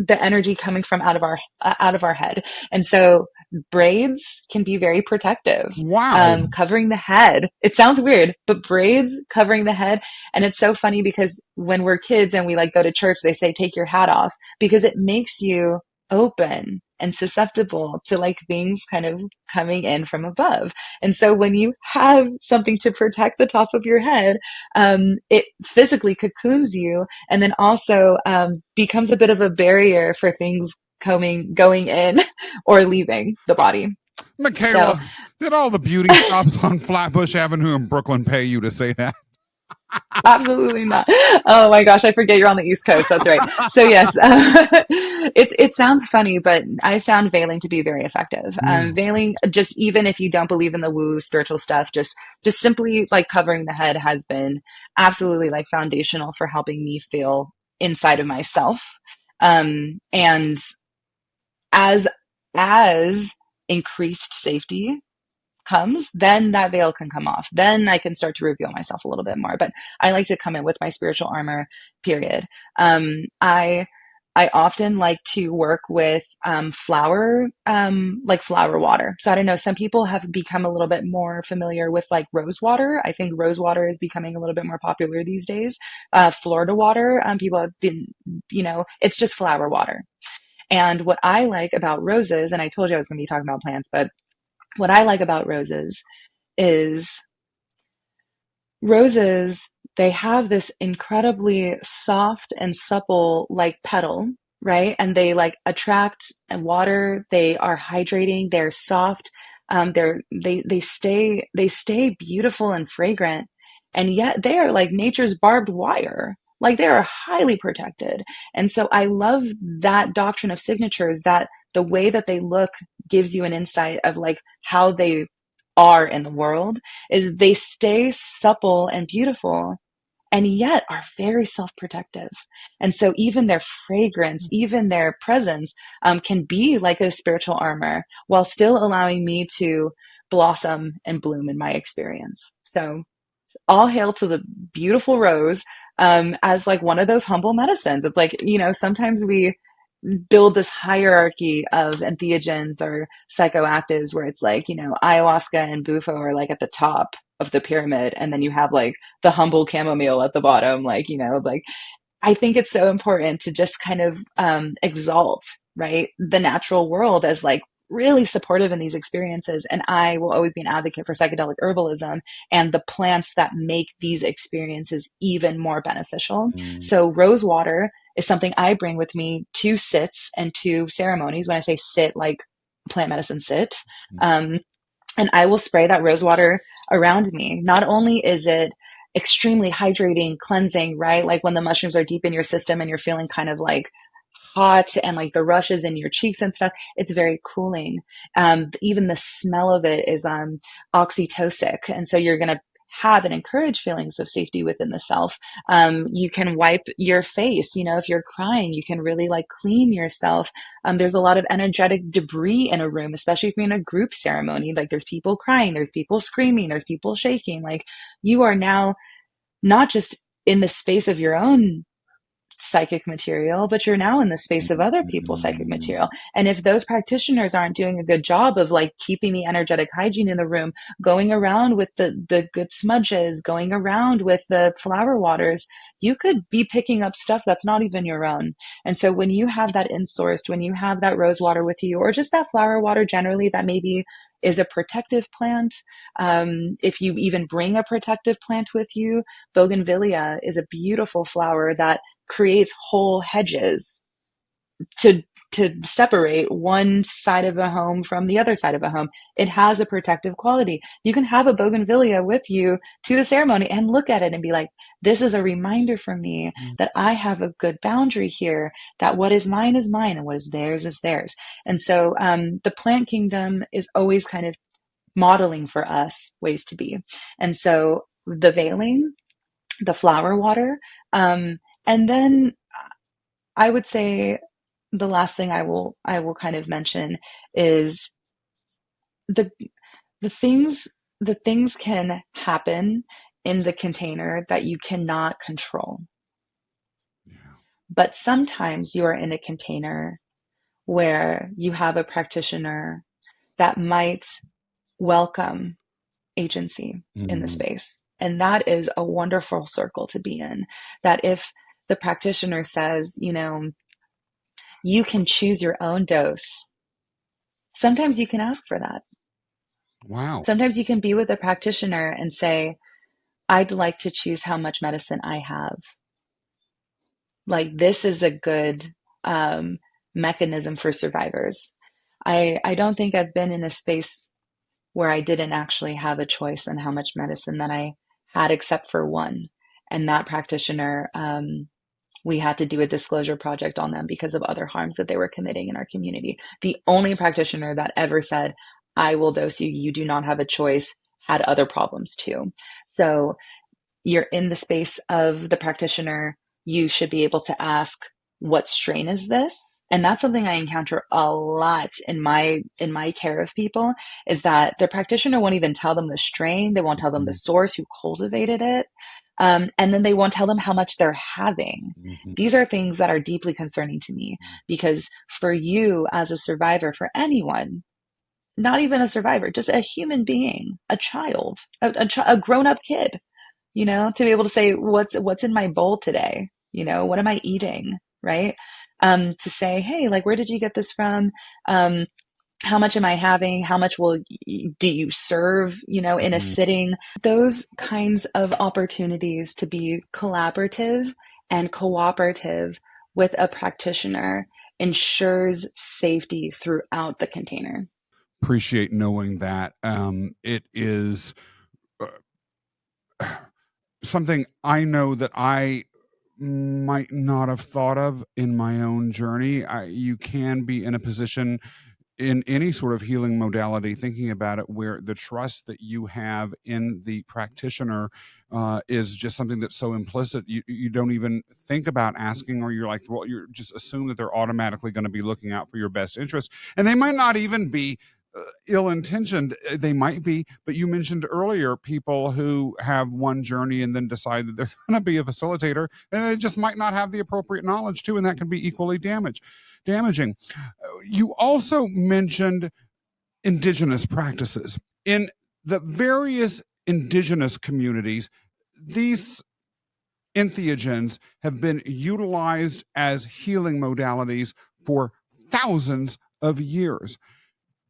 energy coming from out of our head. And so braids can be very protective. Wow. Covering the head. It sounds weird, but braids covering the head. And it's so funny because when we're kids and we like go to church, they say, take your hat off, because it makes you open and susceptible to like things kind of coming in from above. And so when you have something to protect the top of your head, it physically cocoons you, and then also becomes a bit of a barrier for things going in or leaving the body. So Michaela, did all the beauty shops on Flatbush Avenue in Brooklyn pay you to say that? absolutely not. Oh my gosh, I forget you're on the East Coast. That's right. So yes, it sounds funny, but I found veiling to be very effective. Mm. Veiling, just even if you don't believe in the woo spiritual stuff, just simply like covering the head has been absolutely like foundational for helping me feel inside of myself. And as increased safety comes, then that veil can come off. Then I can start to reveal myself a little bit more. But I like to come in with my spiritual armor, period. I often like to work with like flower water. So I don't know, some people have become a little bit more familiar with like rose water. I think rose water is becoming a little bit more popular these days. Florida water, people have been, it's just flower water. And what I like about roses, and I told you I was going to be talking about plants, but what I like about is roses, they have this incredibly soft and supple like petal, right? And they like attract water. They are hydrating. They're soft. They stay beautiful and fragrant, and yet they are like nature's barbed wire. Like they are highly protected. And so I love that doctrine of signatures, that the way that they look gives you an insight of like how they are in the world, is they stay supple and beautiful and yet are very self-protective. And so even their fragrance, even their presence can be like a spiritual armor while still allowing me to blossom and bloom in my experience. So all hail to the beautiful rose, as like one of those humble medicines. It's like, sometimes we build this hierarchy of entheogens or psychoactives where it's like, ayahuasca and bufo are like at the top of the pyramid. And then you have like the humble chamomile at the bottom, like, like I think it's so important to just kind of exalt, right, the natural world as like really supportive in these experiences. And I will always be an advocate for psychedelic herbalism and the plants that make these experiences even more beneficial. Mm. So rose water is something I bring with me to sits and to ceremonies. When I say sit, like plant medicine sit. And I will spray that rose water around me. Not only is it extremely hydrating, cleansing, right? Like when the mushrooms are deep in your system and you're feeling kind of like hot and like the rushes in your cheeks and stuff, it's very cooling. Even the smell of it is oxytocic. And so you're going to have and encourage feelings of safety within the self. You can wipe your face, if you're crying, you can really like clean yourself. There's a lot of energetic debris in a room, especially if you're in a group ceremony. Like there's people crying, there's people screaming, there's people shaking. Like you are now not just in the space of your own psychic material, but you're now in the space of other people's psychic material. And if those practitioners aren't doing a good job of like keeping the energetic hygiene in the room, going around with the good smudges, going around with the flower waters, you could be picking up stuff that's not even your own. And so when you have that insourced, when you have that rose water with you, or just that flower water generally that maybe is a protective plant, if you even bring a protective plant with you, bougainvillea is a beautiful flower that creates whole hedges to separate one side of a home from the other side of a home. It has a protective quality. You can have a bougainvillea with you to the ceremony and look at it and be like, this is a reminder for me that I have a good boundary here, that what is mine and what is theirs. And so the plant kingdom is always kind of modeling for us ways to be. And so the veiling, the flower water, and then I would say the last thing I will kind of mention is the things can happen in the container that you cannot control. Yeah. But sometimes you are in a container where you have a practitioner that might welcome agency in the space. And that is a wonderful circle to be in. That if the practitioner says, you can choose your own dose, sometimes you can ask for that. Wow. Sometimes you can be with a practitioner and say, I'd like to choose how much medicine I have. Like this is a good mechanism for survivors. I don't think I've been in a space where I didn't actually have a choice in how much medicine that I had, except for one. And that practitioner, we had to do a disclosure project on them because of other harms that they were committing in our community. The only practitioner that ever said, I will dose you, you do not have a choice, had other problems too. So you're in the space of the practitioner, you should be able to ask, what strain is this? And that's something I encounter a lot in my care of people, is that the practitioner won't even tell them the strain. They won't tell them the source who cultivated it. And then they won't tell them how much they're having. These are things that are deeply concerning to me, because for you as a survivor, for anyone, not even a survivor, just a human being, a child, a grown-up kid, to be able to say, what's in my bowl today? What am I eating? Right? To say, hey, like, where did you get this from? How much am I having? How much do you serve, in a sitting? Those kinds of opportunities to be collaborative and cooperative with a practitioner ensures safety throughout the container. Appreciate knowing that. It is something I know that I might not have thought of in my own journey. You can be in a position in any sort of healing modality, thinking about it, where the trust that you have in the practitioner is just something that's so implicit. You don't even think about asking, or you're like, well, you just assume that they're automatically going to be looking out for your best interest. And they might not even be ill-intentioned. They might be, but you mentioned earlier people who have one journey and then decide that they're going to be a facilitator, and they just might not have the appropriate knowledge too, and that can be equally damaging. You also mentioned indigenous practices. In the various indigenous communities, these entheogens have been utilized as healing modalities for thousands of years.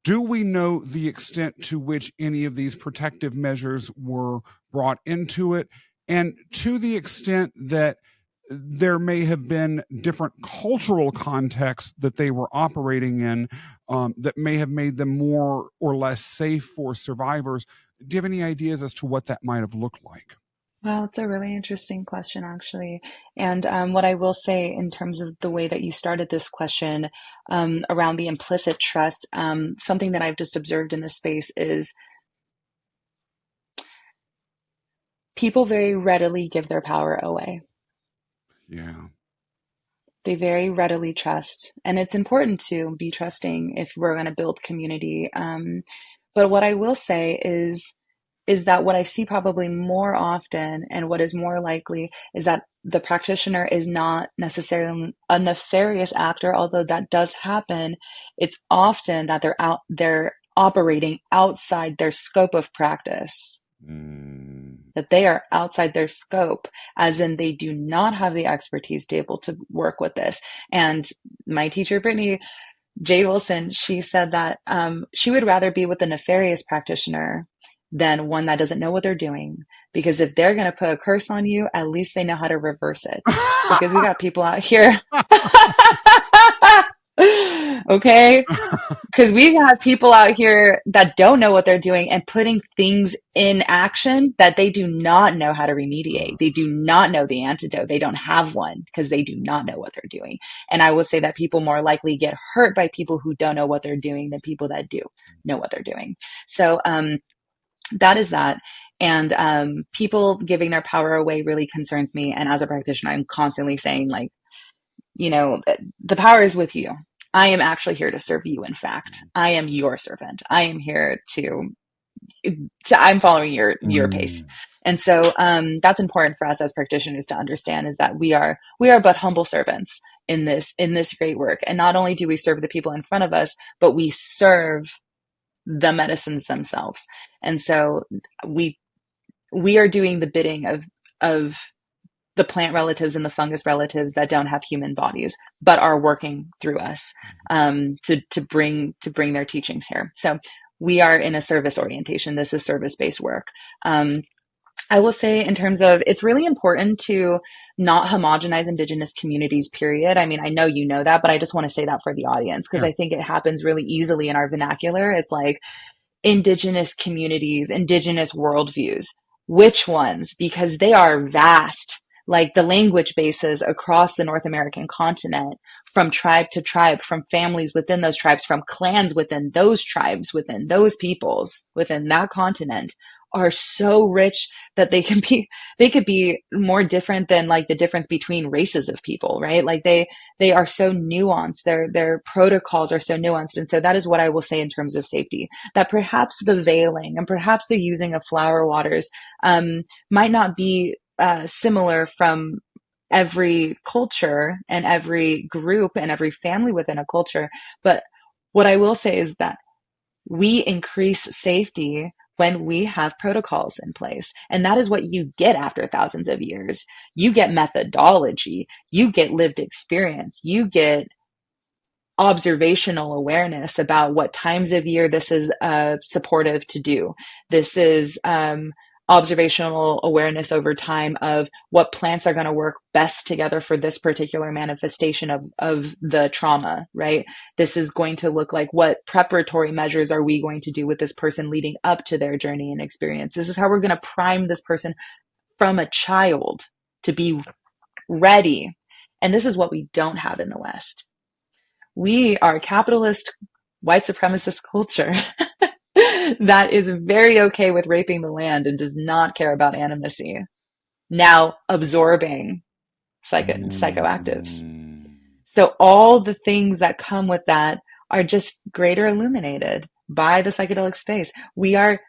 Do we know the extent to which any of these protective measures were brought into it? And to the extent that there may have been different cultural contexts that they were operating in that may have made them more or less safe for survivors. Do you have any ideas as to what that might have looked like? Well, it's a really interesting question, actually. And what I will say in terms of the way that you started this question around the implicit trust, something that I've just observed in this space is people very readily give their power away. Yeah. They very readily trust. And it's important to be trusting if we're going to build community. But what I will say is that what I see probably more often and what is more likely is that the practitioner is not necessarily a nefarious actor, although that does happen. It's often that they're operating outside their scope of practice. That they are outside their scope, as in they do not have the expertise to be able to work with this. And my teacher, Brittany J. Wilson, she said that she would rather be with a nefarious practitioner than one that doesn't know what they're doing. Because if they're going to put a curse on you, at least they know how to reverse it. Because we got people out here. Okay? Because we have people out here that don't know what they're doing and putting things in action that they do not know how to remediate. They do not know the antidote. They don't have one because they do not know what they're doing. And I would say that people more likely get hurt by people who don't know what they're doing than people that do know what they're doing. So that is that. And people giving their power away really concerns me. And as a practitioner, I'm constantly saying, like, you know, the power is with you. I am actually here to serve you. In fact, I am your servant. I am here to I'm following your pace. And so that's important for us as practitioners to understand, is that we are but humble servants in this great work. And not only do we serve the people in front of us, but we serve the medicines themselves. And so we are doing the bidding of the plant relatives and the fungus relatives that don't have human bodies, but are working through us to bring their teachings here. So we are in a service orientation. This is service-based work. I will say, in terms of, it's really important to not homogenize indigenous communities, period. I mean, I know you know that, but I just want to say that for the audience, because I think it happens really easily in our vernacular. It's like, indigenous communities, indigenous worldviews. Which ones? Because they are vast. Like the language bases across the North American continent, from tribe to tribe, from families within those tribes, from clans within those tribes, within those peoples, within that continent, are so rich that they could be more different than like the difference between races of people, right? Like they are so nuanced. Their protocols are so nuanced. And so that is what I will say in terms of safety, that perhaps the veiling and perhaps the using of flower waters might not be similar from every culture and every group and every family within a culture. But what I will say is that we increase safety when we have protocols in place. And that is what you get after thousands of years. You get methodology, you get lived experience, you get observational awareness about what times of year this is supportive to do. This is observational awareness over time of what plants are going to work best together for this particular manifestation of the trauma, right? This is going to look like, what preparatory measures are we going to do with this person leading up to their journey and experience? This is how we're going to prime this person from a child to be ready. And this is what we don't have in the West. We are a capitalist, white supremacist culture that is very okay with raping the land and does not care about animacy. Now absorbing psychoactives. So all the things that come with that are just greater illuminated. by the psychedelic space. We are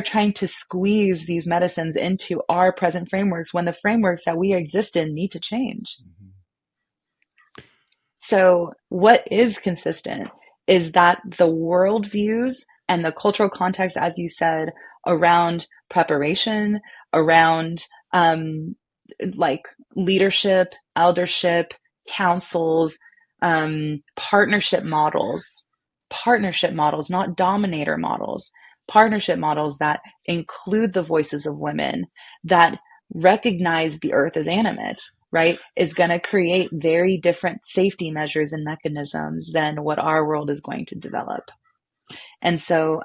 trying to squeeze these medicines into our present frameworks when the frameworks that we exist in need to change. Mhm. So what is consistent is that the worldviews and the cultural context, as you said, around preparation, around like leadership, eldership, councils, partnership models, not dominator models, partnership models that include the voices of women, that recognize the earth as animate, right, is going to create very different safety measures and mechanisms than what our world is going to develop. And so,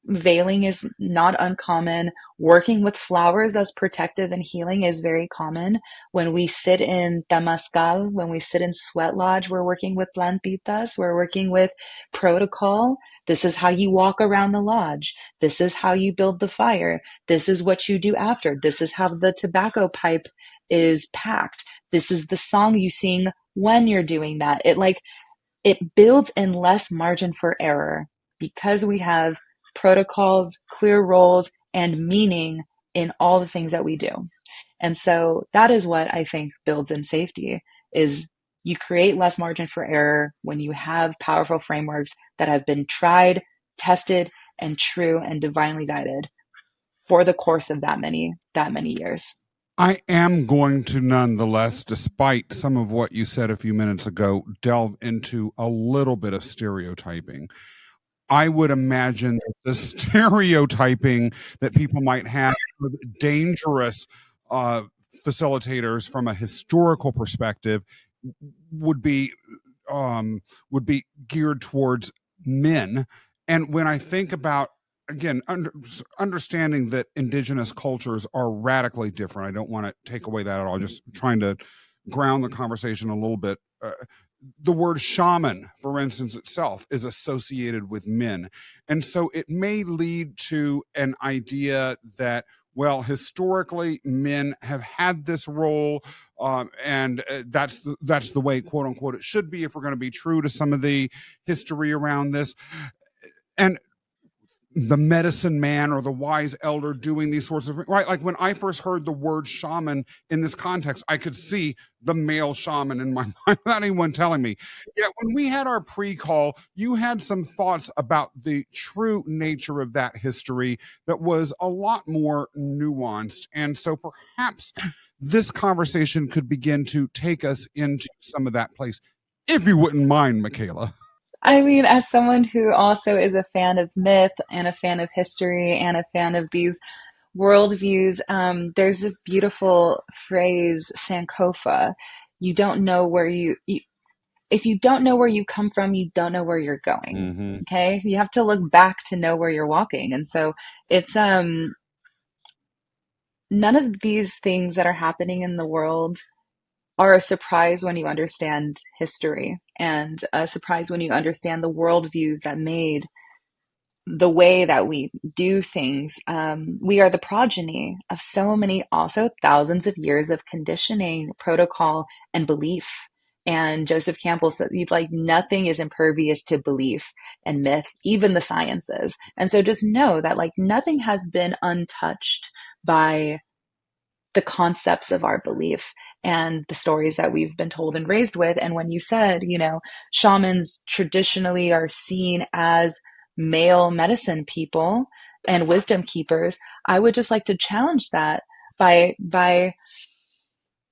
veiling is not uncommon. Working with flowers as protective and healing is very common. When we sit in Tamascal, when we sit in Sweat Lodge, we're working with plantitas, we're working with protocol. This is how you walk around the lodge. This is how you build the fire. This is what you do after. This is how the tobacco pipe is packed. This is the song you sing when you're doing that. It builds in less margin for error because we have protocols, clear roles, and meaning in all the things that we do. And so that is what I think builds in safety is you create less margin for error when you have powerful frameworks that have been tried, tested, and true and divinely guided for the course of that many years. I am going to nonetheless, despite some of what you said a few minutes ago, delve into a little bit of stereotyping. I would imagine that the stereotyping that people might have of dangerous uh, facilitators from a historical perspective would be would be geared towards men. And when I think about again understanding that indigenous cultures are radically different, I don't want to take away that at all. Just trying to ground the conversation a little bit. The word shaman, for instance, itself is associated with men. And so it may lead to an idea that, well, historically, men have had this role, and that's the way, quote unquote, it should be if we're going to be true to some of the history around this. And the medicine man or the wise elder doing these sorts of right, like when I first heard the word shaman in this context, I could see the male shaman in my mind without anyone telling me. Yet when we had our pre-call, you had some thoughts about the true nature of that history that was a lot more nuanced, and so perhaps this conversation could begin to take us into some of that place, if you wouldn't mind, Michaela. I mean, as someone who also is a fan of myth and a fan of history and a fan of these worldviews, there's this beautiful phrase, Sankofa. You don't know if you don't know where you come from, you don't know where you're going. Mm-hmm. Okay. You have to look back to know where you're walking. And so it's, none of these things that are happening in the world are a surprise when you understand history and a surprise when you understand the worldviews that made the way that we do things. We are the progeny of so many, also thousands of years of conditioning, protocol, and belief. And Joseph Campbell said, like, nothing is impervious to belief and myth, even the sciences. And so just know that, like, nothing has been untouched by the concepts of our belief and the stories that we've been told and raised with. And when you said, shamans traditionally are seen as male medicine people and wisdom keepers, I would just like to challenge that by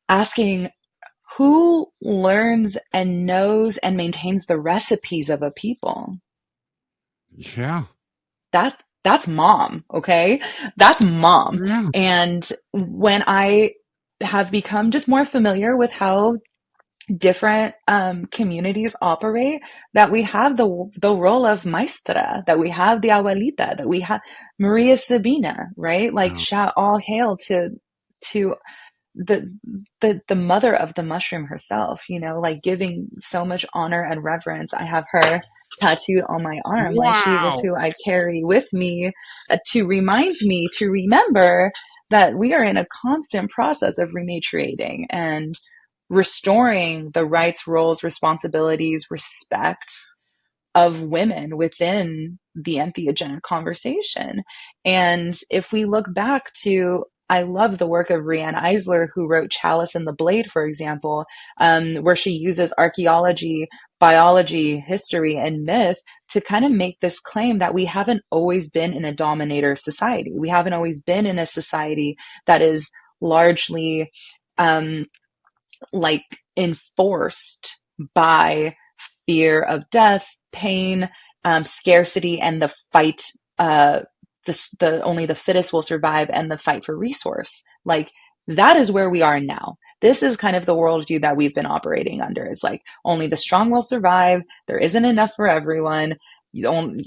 asking who learns and knows and maintains the recipes of a people. Yeah. That's mom, okay? That's mom. Yeah. And when I have become just more familiar with how different communities operate, that we have the role of maestra, that we have the abuelita, that we have Maria Sabina, right? Like, Yeah. shout all hail to the the mother of the mushroom herself, like giving so much honor and reverence. I have her tattooed on my arm, like she was Wow. who I carry with me, to remind me to remember that we are in a constant process of rematriating and restoring the rights, roles, responsibilities, respect of women within the entheogenic conversation. And if we look back to, I love the work of Riane Eisler, who wrote Chalice and the Blade, for example, where she uses archaeology, biology, history, and myth to kind of make this claim that we haven't always been in a dominator society. We haven't always been in a society that is largely like enforced by fear of death, pain, scarcity, and the fight. The only the fittest will survive, and the fight for resource. Like, that is where we are now. This is kind of the worldview that we've been operating under. It's like only the strong will survive. There isn't enough for everyone. You don't,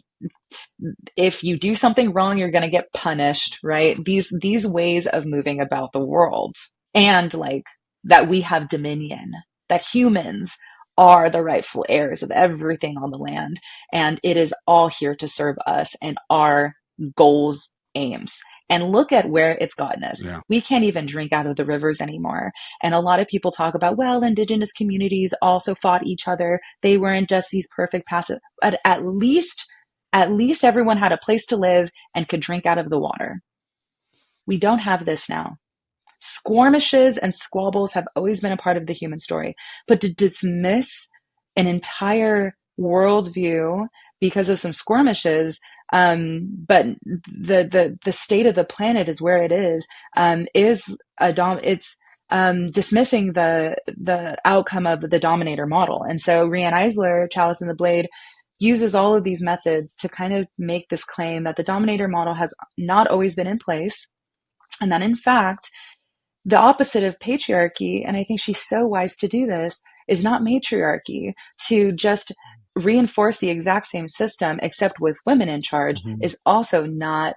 if you do something wrong, you're going to get punished, right? These ways of moving about the world, and like that we have dominion, that humans are the rightful heirs of everything on the land, and it is all here to serve us and our goals, aims. And look at where it's gotten us. Yeah. We can't even drink out of the rivers anymore. And a lot of people talk about, well, indigenous communities also fought each other. They weren't just these perfect passive, but at least everyone had a place to live and could drink out of the water. We don't have this now. Skirmishes and squabbles have always been a part of the human story, but to dismiss an entire worldview because of some skirmishes, but the state of the planet is where it is it's dismissing the outcome of the dominator model. And so Riane Eisler, Chalice and the Blade, uses all of these methods to kind of make this claim that the dominator model has not always been in place, and that in fact the opposite of patriarchy, and I think she's so wise to do this, is not matriarchy. To just reinforce the exact same system except with women in charge is also not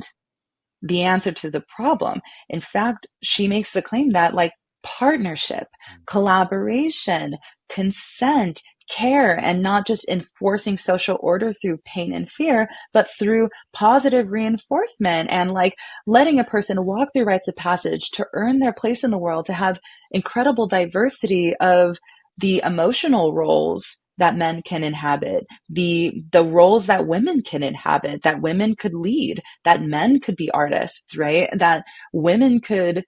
the answer to the problem. In fact, she makes the claim that like partnership, collaboration, consent, care, and not just enforcing social order through pain and fear, but through positive reinforcement and like letting a person walk through rites of passage to earn their place in the world, to have incredible diversity of the emotional roles that men can inhabit, the roles that women can inhabit, that women could lead, that men could be artists, right? That women could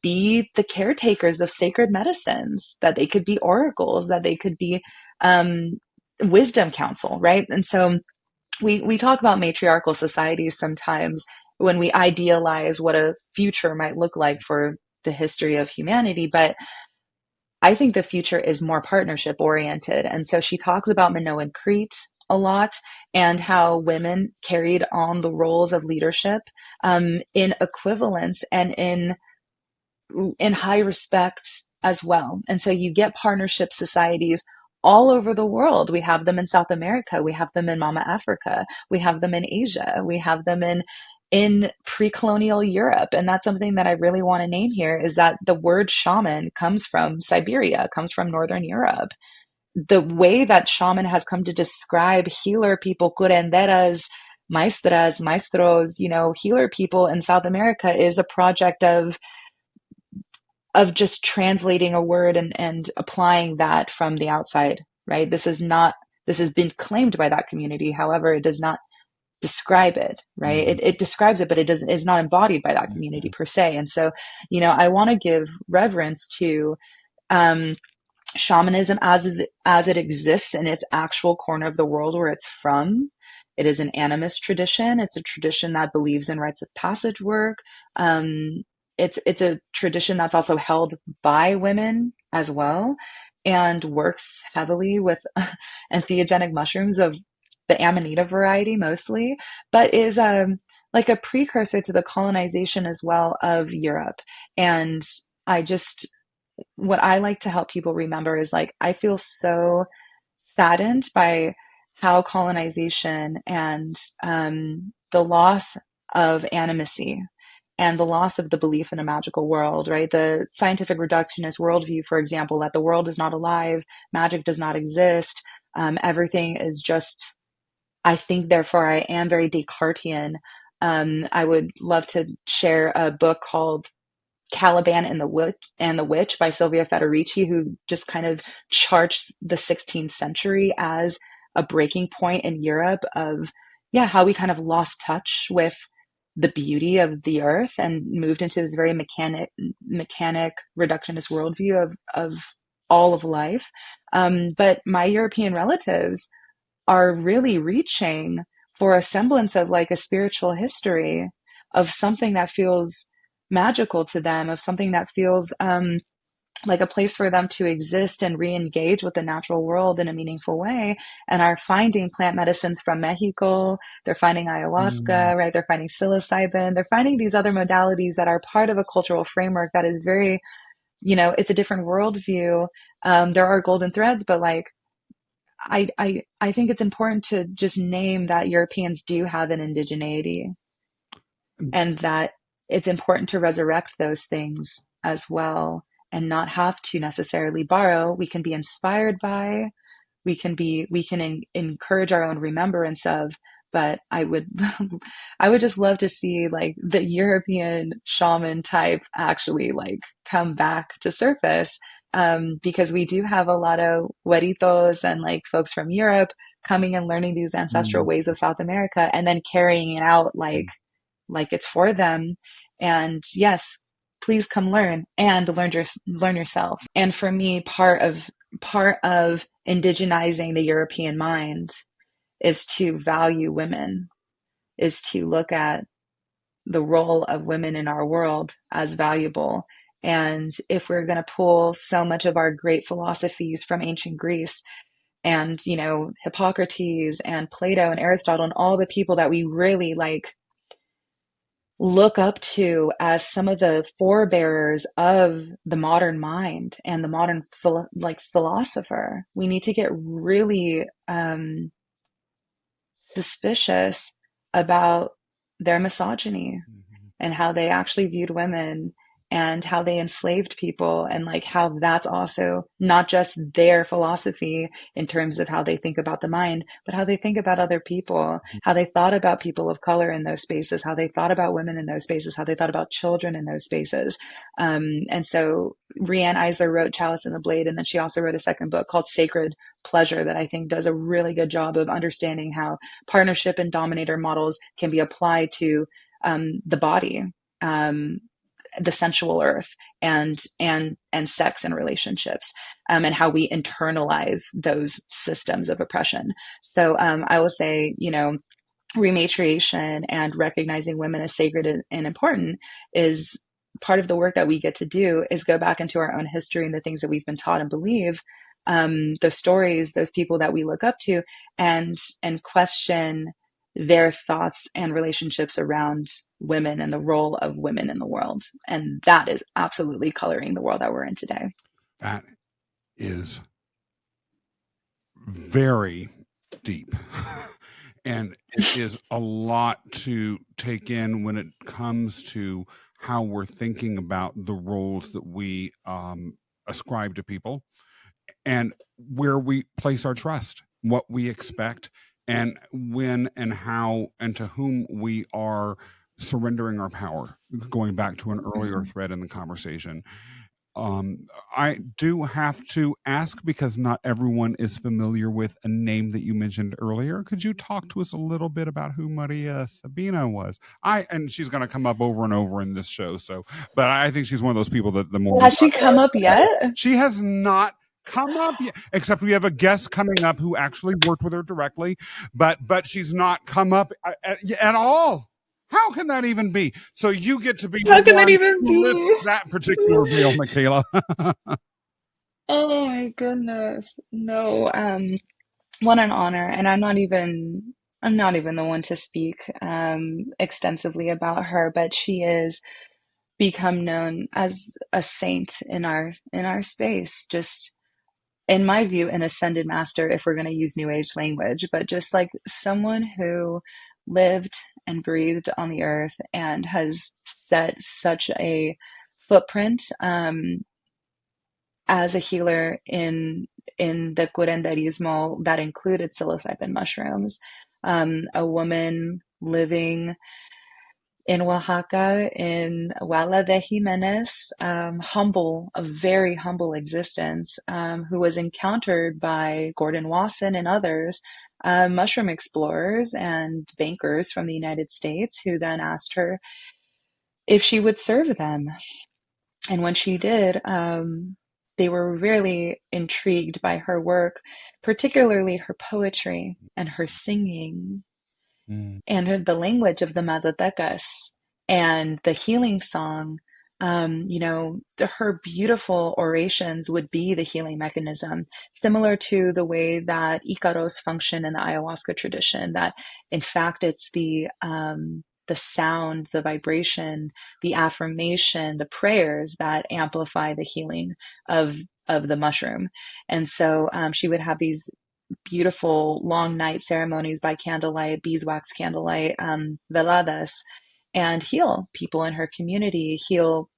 be the caretakers of sacred medicines, that they could be oracles, that they could be wisdom council, right? And so we talk about matriarchal societies sometimes when we idealize what a future might look like for the history of humanity, but I think the future is more partnership oriented. And so she talks about Minoan Crete a lot, and how women carried on the roles of leadership in equivalence and in high respect as well. And so you get partnership societies all over the world. We have them in South America. We have them in Mama Africa. We have them in Asia. We have them in pre-colonial Europe. And that's something that I really want to name here, is that the word shaman comes from Siberia, comes from Northern Europe. The way that shaman has come to describe healer people, curanderas, maestras, maestros, healer people in South America, is a project of just translating a word and applying that from the outside, right? This has been claimed by that community. However, it does not describe it, right? It describes it, but it's not embodied by that community per se. And so, I want to give reverence to shamanism as it exists in its actual corner of the world where it's from. It is an animist tradition. It's a tradition that believes in rites of passage work. It's a tradition that's also held by women as well, and works heavily with entheogenic mushrooms of the Amanita variety mostly, but is like a precursor to the colonization as well of Europe. And what I like to help people remember is like, I feel so saddened by how colonization and the loss of animacy and the loss of the belief in a magical world, right? The scientific reductionist worldview, for example, that the world is not alive, magic does not exist, everything is just, I think, therefore I am very Descartian. I would love to share a book called Caliban and the Witch by Silvia Federici, who just kind of charts the 16th century as a breaking point in Europe of, yeah, how we kind of lost touch with the beauty of the earth and moved into this very mechanic reductionist worldview of all of life. But my European relatives are really reaching for a semblance of like a spiritual history of something that feels magical to them, of something that feels like a place for them to exist and re-engage with the natural world in a meaningful way, and are finding plant medicines from Mexico. They're finding Mm. ayahuasca, right? They're finding psilocybin. They're finding these other modalities that are part of a cultural framework that is very, it's a different worldview. There are golden threads, but like, I think it's important to just name that Europeans do have an indigeneity, and that it's important to resurrect those things as well, and not have to necessarily borrow. We can be inspired by, encourage our own remembrance of, but I would I would just love to see like the European shaman type actually like come back to surface, because we do have a lot of hueritos and like folks from Europe coming and learning these ancestral Mm. ways of South America and then carrying it out like it's for them. And yes, please come learn and learn yourself. And for me, part of indigenizing the European mind is to value women, is to look at the role of women in our world as valuable. And if we're going to pull so much of our great philosophies from ancient Greece and, Hippocrates and Plato and Aristotle and all the people that we really like look up to as some of the forebearers of the modern mind and the modern philosopher, we need to get really suspicious about their misogyny Mhm. and how they actually viewed women and how they enslaved people, and like how that's also not just their philosophy in terms of how they think about the mind, but how they think about other people, how they thought about people of color in those spaces, how they thought about women in those spaces, how they thought about children in those spaces. And so Rianne Eisler wrote Chalice and the Blade, and then she also wrote a second book called Sacred Pleasure that I think does a really good job of understanding how partnership and dominator models can be applied to the body, um, the sensual earth, and sex and relationships, and how we internalize those systems of oppression. So I will say, rematriation and recognizing women as sacred and important is part of the work that we get to do, is go back into our own history and the things that we've been taught and believe, those stories, those people that we look up to, and question their thoughts and relationships around women and the role of women in the world. And that is absolutely coloring the world that we're in today. That is very deep. And it is a lot to take in when it comes to how we're thinking about the roles that we ascribe to people, and where we place our trust, what we expect, and when and how and to whom we are surrendering our power. Going back to an earlier Mm-hmm. thread in the conversation, I do have to ask, because not everyone is familiar with a name that you mentioned earlier. Could you talk to us a little bit about who Maria Sabina was? And she's going to come up over and over in this show. So, but I think she's one of those people that the more we Has she talk come up about it, yet? she has not come up yet, except we have a guest coming up who actually worked with her directly, but she's not come up at all. How can that even be? So you get to be the How can that one even who lifts be? that particular veil, Michaela. Oh my goodness. No, what an honor. And I'm not even the one to speak extensively about her, but she is become known as a saint in our space. Just in my view, an ascended master, if we're going to use new age language, but just like someone who lived and breathed on the earth and has set such a footprint, as a healer in the curanderismo that included psilocybin mushrooms. A woman living in Oaxaca, in Huala de Jimenez, humble, a very humble existence, who was encountered by Gordon Wasson and others, mushroom explorers and bankers from the United States who then asked her if she would serve them. And when she did, they were really intrigued by her work, particularly her poetry and her singing Mm, and the language of the Mazatecas and the healing song. Her beautiful orations would be the healing mechanism, similar to the way that Icaros function in the ayahuasca tradition. That, in fact, it's the sound, the vibration, the affirmation, the prayers that amplify the healing of the mushroom. And so she would have these beautiful long night ceremonies by candlelight, beeswax candlelight, veladas, and heal people in her community, heal,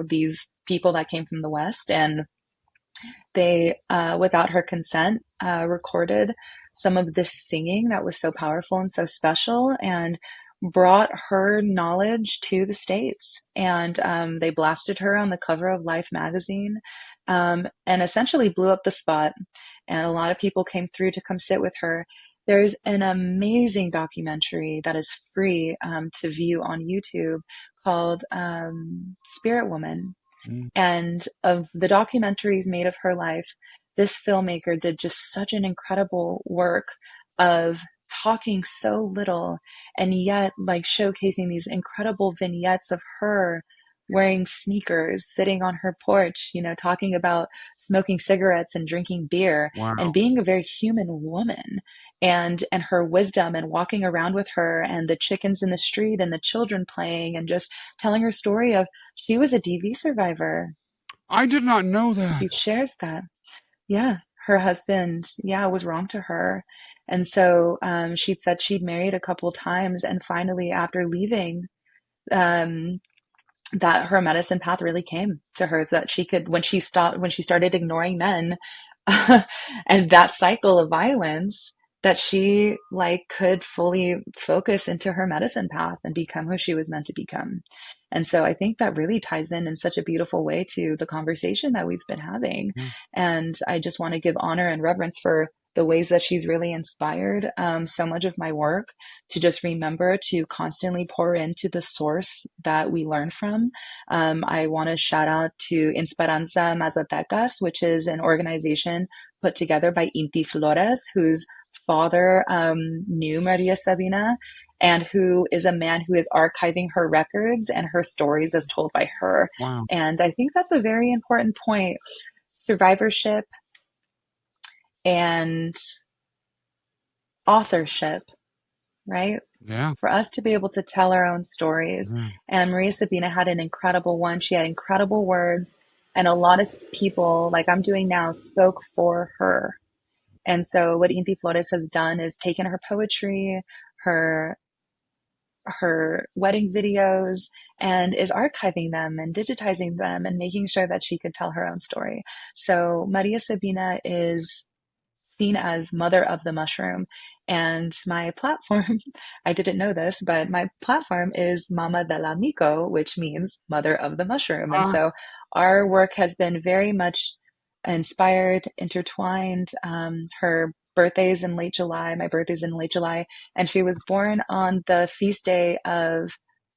these people that came from the West. And they, without her consent, recorded some of this singing that was so powerful and so special and brought her knowledge to the States. And they blasted her on the cover of Life magazine, and essentially blew up the spot. And a lot of people came through to come sit with her. There's an amazing documentary that is free to view on YouTube called Spirit Woman. mm. And of the documentaries made of her life, this filmmaker did just such an incredible work of talking so little and yet like showcasing these incredible vignettes of her wearing sneakers, sitting on her porch, talking about smoking cigarettes and drinking beer and Wow. being a very human woman. And her wisdom and walking around with her and the chickens in the street and the children playing and just telling her story of she was a DV survivor. I did not know She that. shares that. Yeah, her husband, yeah, was wrong to her. And so she'd said she'd married a couple times. And finally, after leaving, um, that her medicine path really came to her, that she could, when she started ignoring men and that cycle of violence, that she like could fully focus into her medicine path and become who she was meant to become. And so I think that really ties in such a beautiful way to the conversation that we've been having. Yeah. And I just want to give honor and reverence for the ways that she's really inspired so much of my work, to just remember to constantly pour into the source that we learn from. I want to shout out to Esperanza Mazatecas, which is an organization put together by Inti Flores, whose father knew Maria Sabina, and who is a man who is archiving her records and her stories as told by her. Wow. And I think that's a very important point. Survivorship and authorship, right? Yeah. For us to be able to tell our own stories. Yeah. And Maria Sabina had an incredible one. She had incredible words, and a lot of people, like I'm doing now, spoke for her. And so what Inti Flores has done is taken her poetry, her wedding videos, and is archiving them and digitizing them and making sure that she could tell her own story. So Maria Sabina is seen as mother of the mushroom. And my platform, I didn't know this, but my platform is Mama de la Myco, which means mother of the mushroom. And Ah, so our work has been very much inspired, intertwined. Her birthday's in late July, my birthday's in late July, and she was born on the feast day of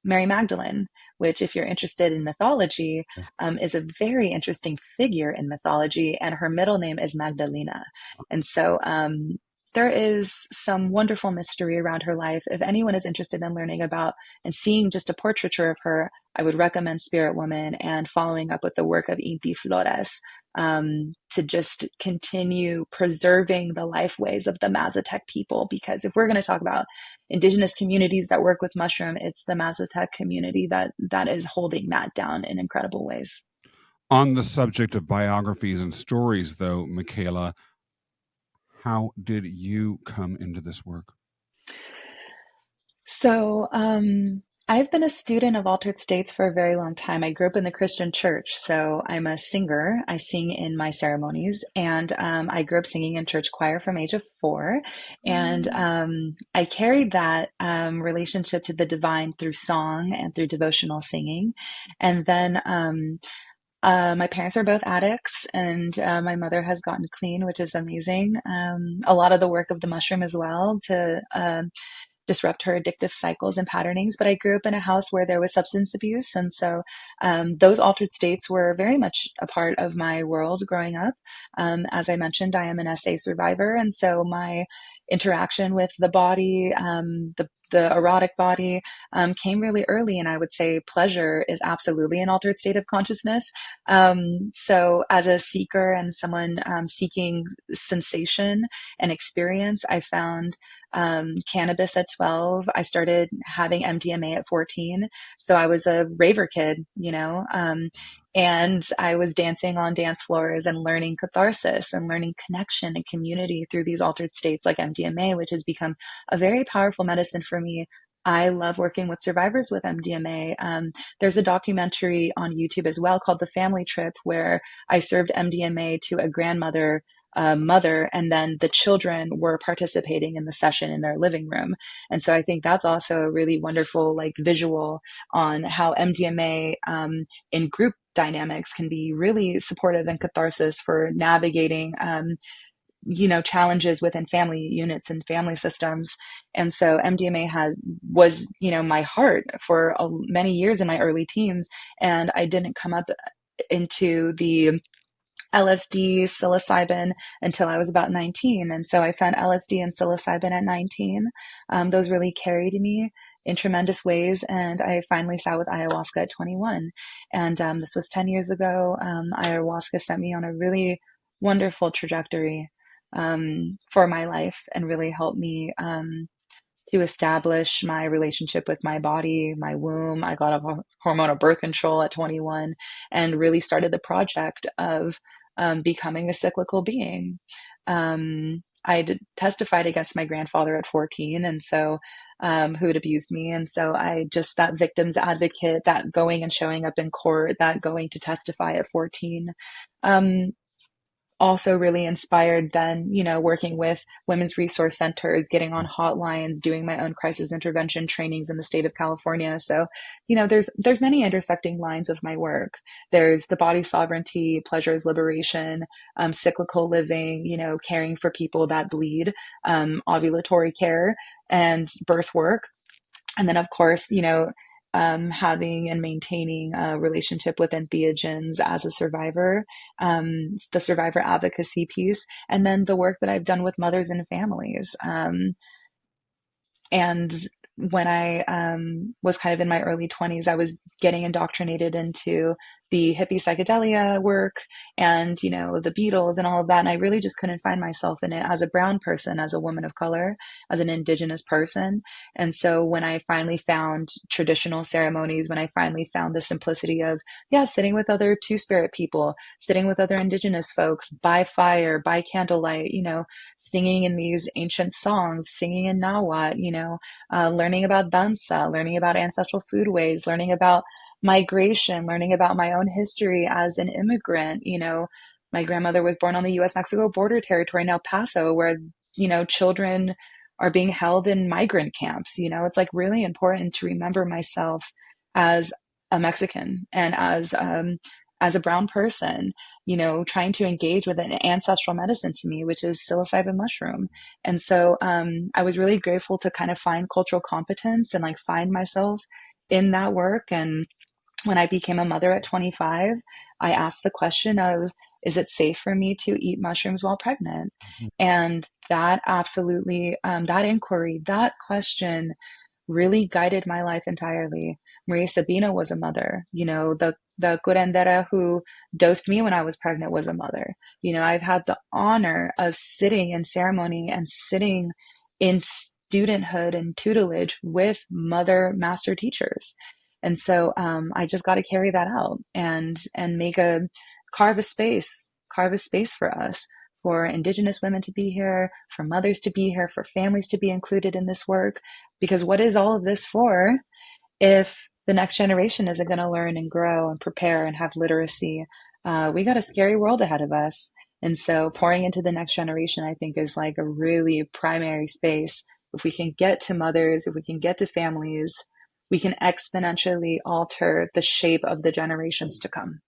Mary Magdalene, which, if you're interested in mythology, is a very interesting figure in mythology, and her middle name is Magdalena. And so there is some wonderful mystery around her life. If anyone is interested in learning about and seeing just a portraiture of her, I would recommend Spirit Woman and following up with the work of Inti Flores, to just continue preserving the life ways of the Mazatec people. Because if we're going to talk about indigenous communities that work with mushroom, it's the Mazatec community that is holding that down in incredible ways. on the subject of biographies and stories, though, Michaela, how did you come into this work? So, I've been a student of altered states for a very long time. I grew up in the Christian church, so I'm a singer. I sing in my ceremonies, and I grew up singing in church choir from age of 4. And I carried that relationship to the divine through song and through devotional singing. And then My parents are both addicts, and my mother has gotten clean, which is amazing. A lot of the work of the mushroom as well to disrupt her addictive cycles and patternings. But I grew up in a house where there was substance abuse. And so those altered states were very much a part of my world growing up. As I mentioned, I am an SA survivor. And so my interaction with the body, the erotic body, came really early. And I would say pleasure is absolutely an altered state of consciousness. So as a seeker and someone seeking sensation and experience, I found cannabis at 12. I started having MDMA at 14. So I was a raver kid, and I was dancing on dance floors and learning catharsis and learning connection and community through these altered states like MDMA, which has become a very powerful medicine for me. I love working with survivors with MDMA. There's a documentary on YouTube as well called The Family Trip, where I served MDMA to a grandmother, mother, and then the children were participating in the session in their living room. And so I think that's also a really wonderful like visual on how MDMA in group dynamics can be really supportive and catharsis for navigating challenges within family units and family systems. And so MDMA was my heart for many years in my early teens, and I didn't come up into the LSD, psilocybin until I was about 19. And so I found LSD and psilocybin at 19. Those really carried me in tremendous ways. And I finally sat with ayahuasca at 21. And this was 10 years ago. Ayahuasca sent me on a really wonderful trajectory for my life and really helped me to establish my relationship with my body, my womb. I got off hormonal birth control at 21 and really started the project of becoming a cyclical being. I testified against my grandfather at 14, and so who had abused me. And so that victim's advocate, that going and showing up in court, that going to testify at 14. Also really inspired then, working with women's resource centers, getting on hotlines, doing my own crisis intervention trainings in the state of California. So, there's many intersecting lines of my work. There's the body sovereignty, pleasure is liberation, cyclical living, caring for people that bleed, ovulatory care and birth work. And then, of course, having and maintaining a relationship with entheogens as a survivor, the survivor advocacy piece, and then the work that I've done with mothers and families. And when I was kind of in my early 20s, I was getting indoctrinated into the hippie psychedelia work and, the Beatles and all of that. And I really just couldn't find myself in it as a brown person, as a woman of color, as an indigenous person. And so when I finally found traditional ceremonies, when I finally found the simplicity of, sitting with other two-spirit people, sitting with other indigenous folks by fire, by candlelight, singing in these ancient songs, singing in Nahuatl, learning about danza, learning about ancestral foodways, learning about migration, learning about my own history as an immigrant. My grandmother was born on the US-Mexico border territory in El Paso, where, children are being held in migrant camps. It's like really important to remember myself as a Mexican and as a brown person, trying to engage with an ancestral medicine to me, which is psilocybin mushroom. And so I was really grateful to kind of find cultural competence and like find myself in that work. And when I became a mother at 25, I asked the question of, is it safe for me to eat mushrooms while pregnant? Mm-hmm. And that absolutely, that inquiry, that question really guided my life entirely. Maria Sabina was a mother. The curandera who dosed me when I was pregnant was a mother. I've had the honor of sitting in ceremony and sitting in studenthood and tutelage with mother master teachers. And so I just got to carry that out and carve a space for us, for indigenous women to be here, for mothers to be here, for families to be included in this work. Because what is all of this for if the next generation isn't going to learn and grow and prepare and have literacy? We got a scary world ahead of us. And so pouring into the next generation, I think, is like a really primary space. If we can get to mothers, if we can get to families, we can exponentially alter the shape of the generations to come.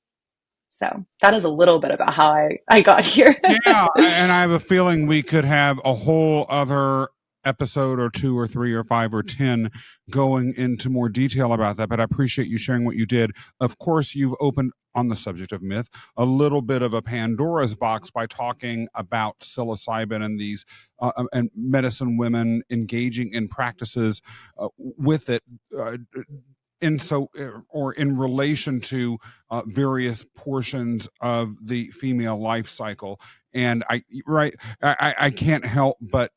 So that is a little bit about how I got here. Yeah, and I have a feeling we could have a whole other episode or two or three or five or 10 going into more detail about that, but I appreciate you sharing what you did. Of course, you've opened on the subject of myth a little bit of a Pandora's box by talking about psilocybin and these and medicine women engaging in practices with it, in so or in relation to various portions of the female life cycle. And I can't help but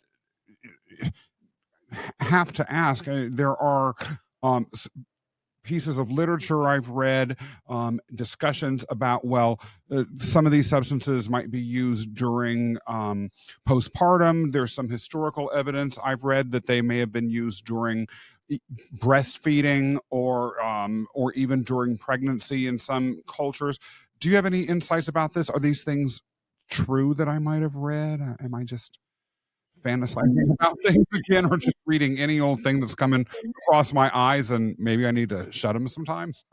have to ask, there are um, pieces of literature I've read, discussions about, well, some of these substances might be used during postpartum. There's some historical evidence I've read that they may have been used during breastfeeding or even during pregnancy in some cultures. Do you have any insights about this? Are these things true that I might have read? Am I just fantasizing about things again, or just reading any old thing that's coming across my eyes and maybe I need to shut them sometimes?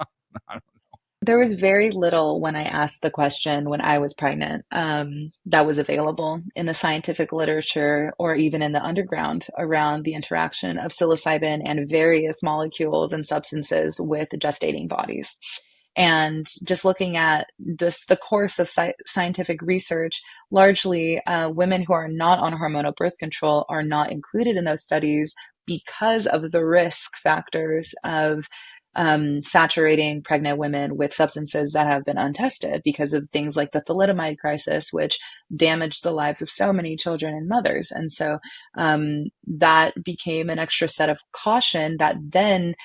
There was very little when I asked the question when I was pregnant that was available in the scientific literature or even in the underground around the interaction of psilocybin and various molecules and substances with gestating bodies. And just looking at just the course of scientific research, largely women who are not on hormonal birth control are not included in those studies because of the risk factors of saturating pregnant women with substances that have been untested because of things like the thalidomide crisis, which damaged the lives of so many children and mothers. And so that became an extra set of caution that then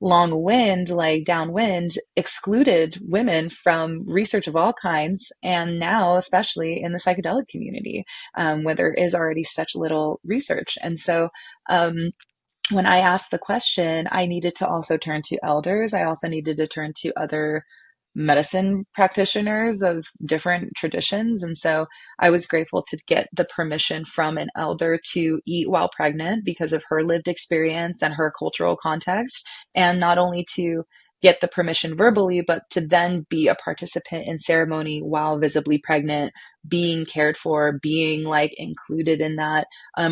long wind, like downwind, excluded women from research of all kinds. And now, especially in the psychedelic community, where there is already such little research. And so, when I asked the question, I needed to also turn to elders. I also needed to turn to other medicine practitioners of different traditions. And so I was grateful to get the permission from an elder to eat while pregnant because of her lived experience and her cultural context. And not only to get the permission verbally, but to then be a participant in ceremony while visibly pregnant, being cared for, being like included in that.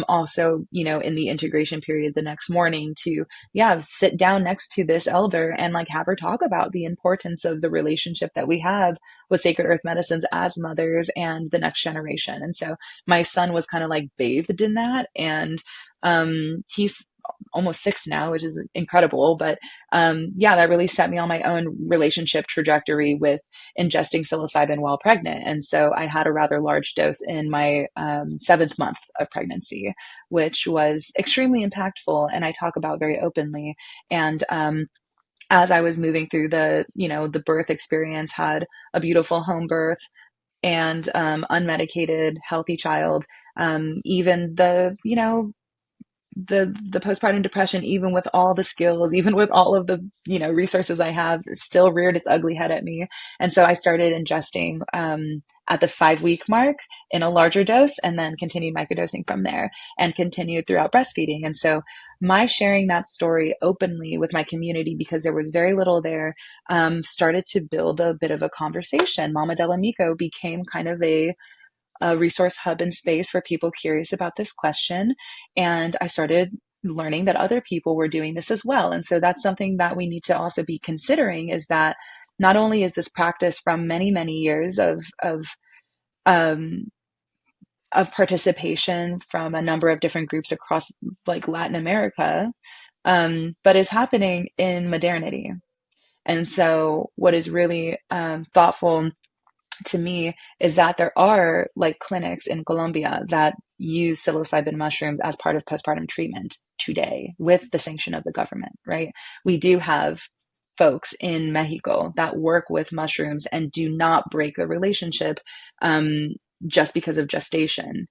Also, you know, in the integration period the next morning to, yeah, sit down next to this elder and like have her talk about the importance of the relationship that we have with sacred earth medicines as mothers and the next generation. And so my son was kind of like bathed in that. And he's almost 6 now, which is incredible. But yeah, that really set me on my own relationship trajectory with ingesting psilocybin while pregnant. And so I had a rather large dose in my 7th month of pregnancy, which was extremely impactful. And I talk about very openly. And as I was moving through the, you know, the birth experience, had a beautiful home birth and unmedicated, healthy child. Even the, you know, the postpartum depression, even with all the skills, even with all of the, you know, resources I have, still reared its ugly head at me. And so I started ingesting at the 5-week mark in a larger dose, and then continued microdosing from there, and continued throughout breastfeeding. And so my sharing that story openly with my community, because there was very little there, started to build a bit of a conversation. Mama De La Myco became kind of a resource hub and space for people curious about this question. And I started learning that other people were doing this as well. And so that's something that we need to also be considering, is that not only is this practice from many, many years um, of participation from a number of different groups across like Latin America, but is happening in modernity. And so what is really thoughtful to me is that there are like clinics in Colombia that use psilocybin mushrooms as part of postpartum treatment today with the sanction of the government, right? We do have folks in Mexico that work with mushrooms and do not break the relationship just because of gestation.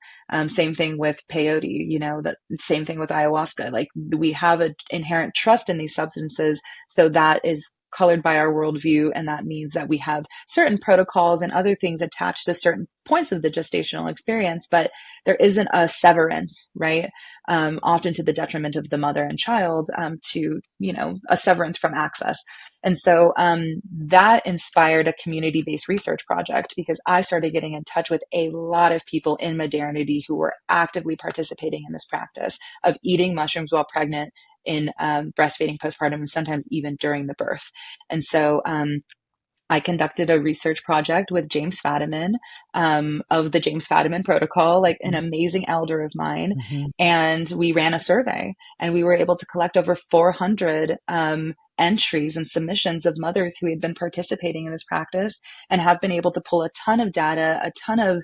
Same thing with peyote, you know, that same thing with ayahuasca. Like we have an inherent trust in these substances, so that is colored by our worldview. And that means that we have certain protocols and other things attached to certain points of the gestational experience, but there isn't a severance, right? Often to the detriment of the mother and child, to, a severance from access. And so that inspired a community-based research project, because I started getting in touch with a lot of people in modernity who were actively participating in this practice of eating mushrooms while pregnant, in breastfeeding, postpartum, and sometimes even during the birth. And so I conducted a research project with James Fadiman, of the James Fadiman Protocol, like an amazing elder of mine. Mm-hmm. And we ran a survey, and we were able to collect over 400 entries and submissions of mothers who had been participating in this practice, and have been able to pull a ton of data, a ton of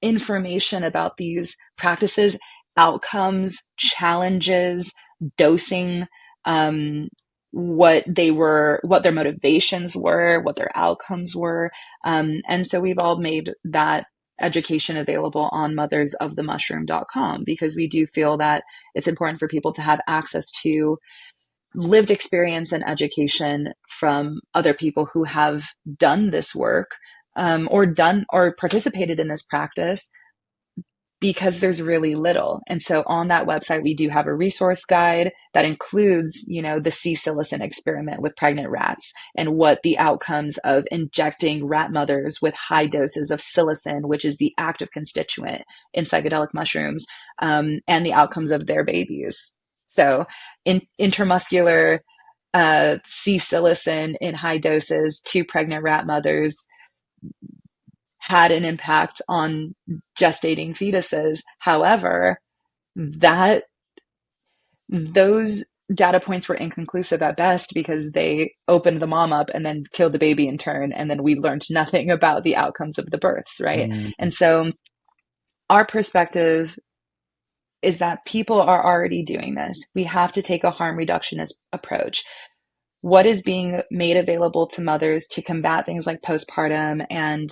information about these practices, outcomes, challenges, dosing, what their motivations were, what their outcomes were. And so we've all made that education available on mothersofthemushroom.com, because we do feel that it's important for people to have access to lived experience and education from other people who have done this work, or participated in this practice, because there's really little. And so on that website, we do have a resource guide that includes, the C-psilocin experiment with pregnant rats, and what the outcomes of injecting rat mothers with high doses of psilocin, which is the active constituent in psychedelic mushrooms, and the outcomes of their babies. So intramuscular C-psilocin in high doses to pregnant rat mothers had an impact on gestating fetuses. However, those data points were inconclusive at best, because they opened the mom up and then killed the baby in turn. And then we learned nothing about the outcomes of the births, right? Mm-hmm. And so our perspective is that people are already doing this. We have to take a harm reductionist approach. What is being made available to mothers to combat things like postpartum and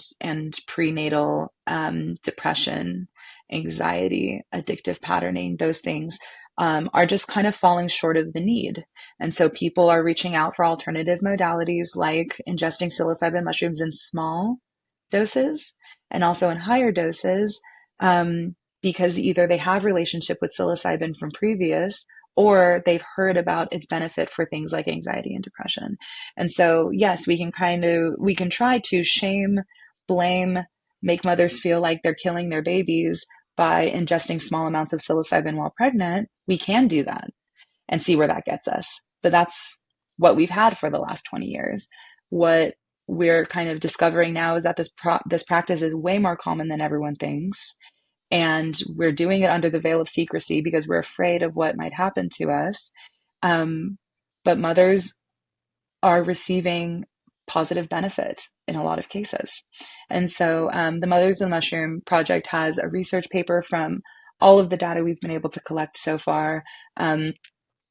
prenatal depression, anxiety, addictive patterning, those things are just kind of falling short of the need. And so people are reaching out for alternative modalities, like ingesting psilocybin mushrooms in small doses and also in higher doses, because either they have relationship with psilocybin from previous, or they've heard about its benefit for things like anxiety and depression. And so, yes, we can try to shame, blame, make mothers feel like they're killing their babies by ingesting small amounts of psilocybin while pregnant. We can do that and see where that gets us. But that's what we've had for the last 20 years. What we're kind of discovering now is that this practice is way more common than everyone thinks. And we're doing it under the veil of secrecy because we're afraid of what might happen to us. But mothers are receiving positive benefit in a lot of cases. And so the Mothers of the Mushroom Project has a research paper from all of the data we've been able to collect so far.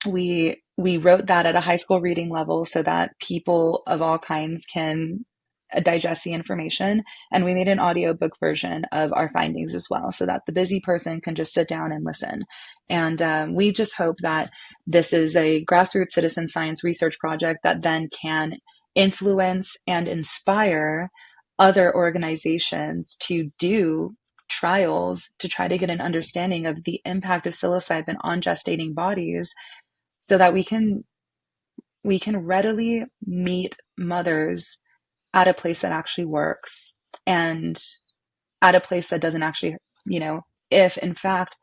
We wrote that at a high school reading level so that people of all kinds can digest the information. And we made an audiobook version of our findings as well, so that the busy person can just sit down and listen. And we just hope that this is a grassroots citizen science research project that then can influence and inspire other organizations to do trials to try to get an understanding of the impact of psilocybin on gestating bodies, so that we can readily meet mothers at a place that actually works, and at a place that doesn't actually, if in fact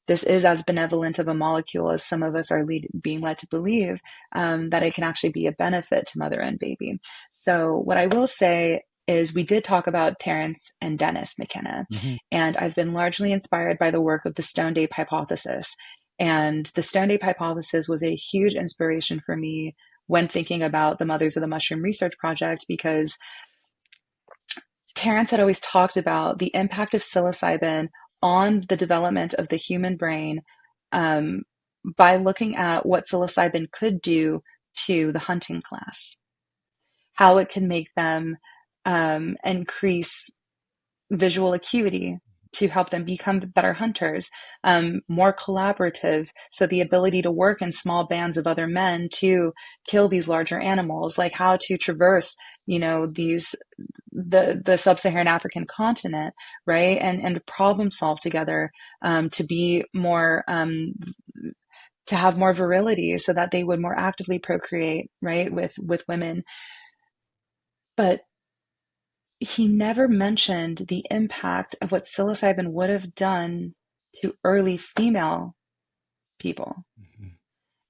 this is as benevolent of a molecule as some of us are being led to believe, that it can actually be a benefit to mother and baby. So what I will say is, we did talk about Terence and Dennis McKenna, Mm-hmm. and I've been largely inspired by the work of the Stoned Ape hypothesis. And the Stoned Ape hypothesis was a huge inspiration for me when thinking about the Mothers of the Mushroom Research Project, because Terence had always talked about the impact of psilocybin on the development of the human brain, by looking at what psilocybin could do to the hunting class, how it can make them increase visual acuity, to help them become better hunters, more collaborative. So the ability to work in small bands of other men to kill these larger animals, like how to traverse, the sub-Saharan African continent, right? And problem solve together, to be more, to have more virility so that they would more actively procreate, right? With women. But he never mentioned the impact of what psilocybin would have done to early female people, Mhm.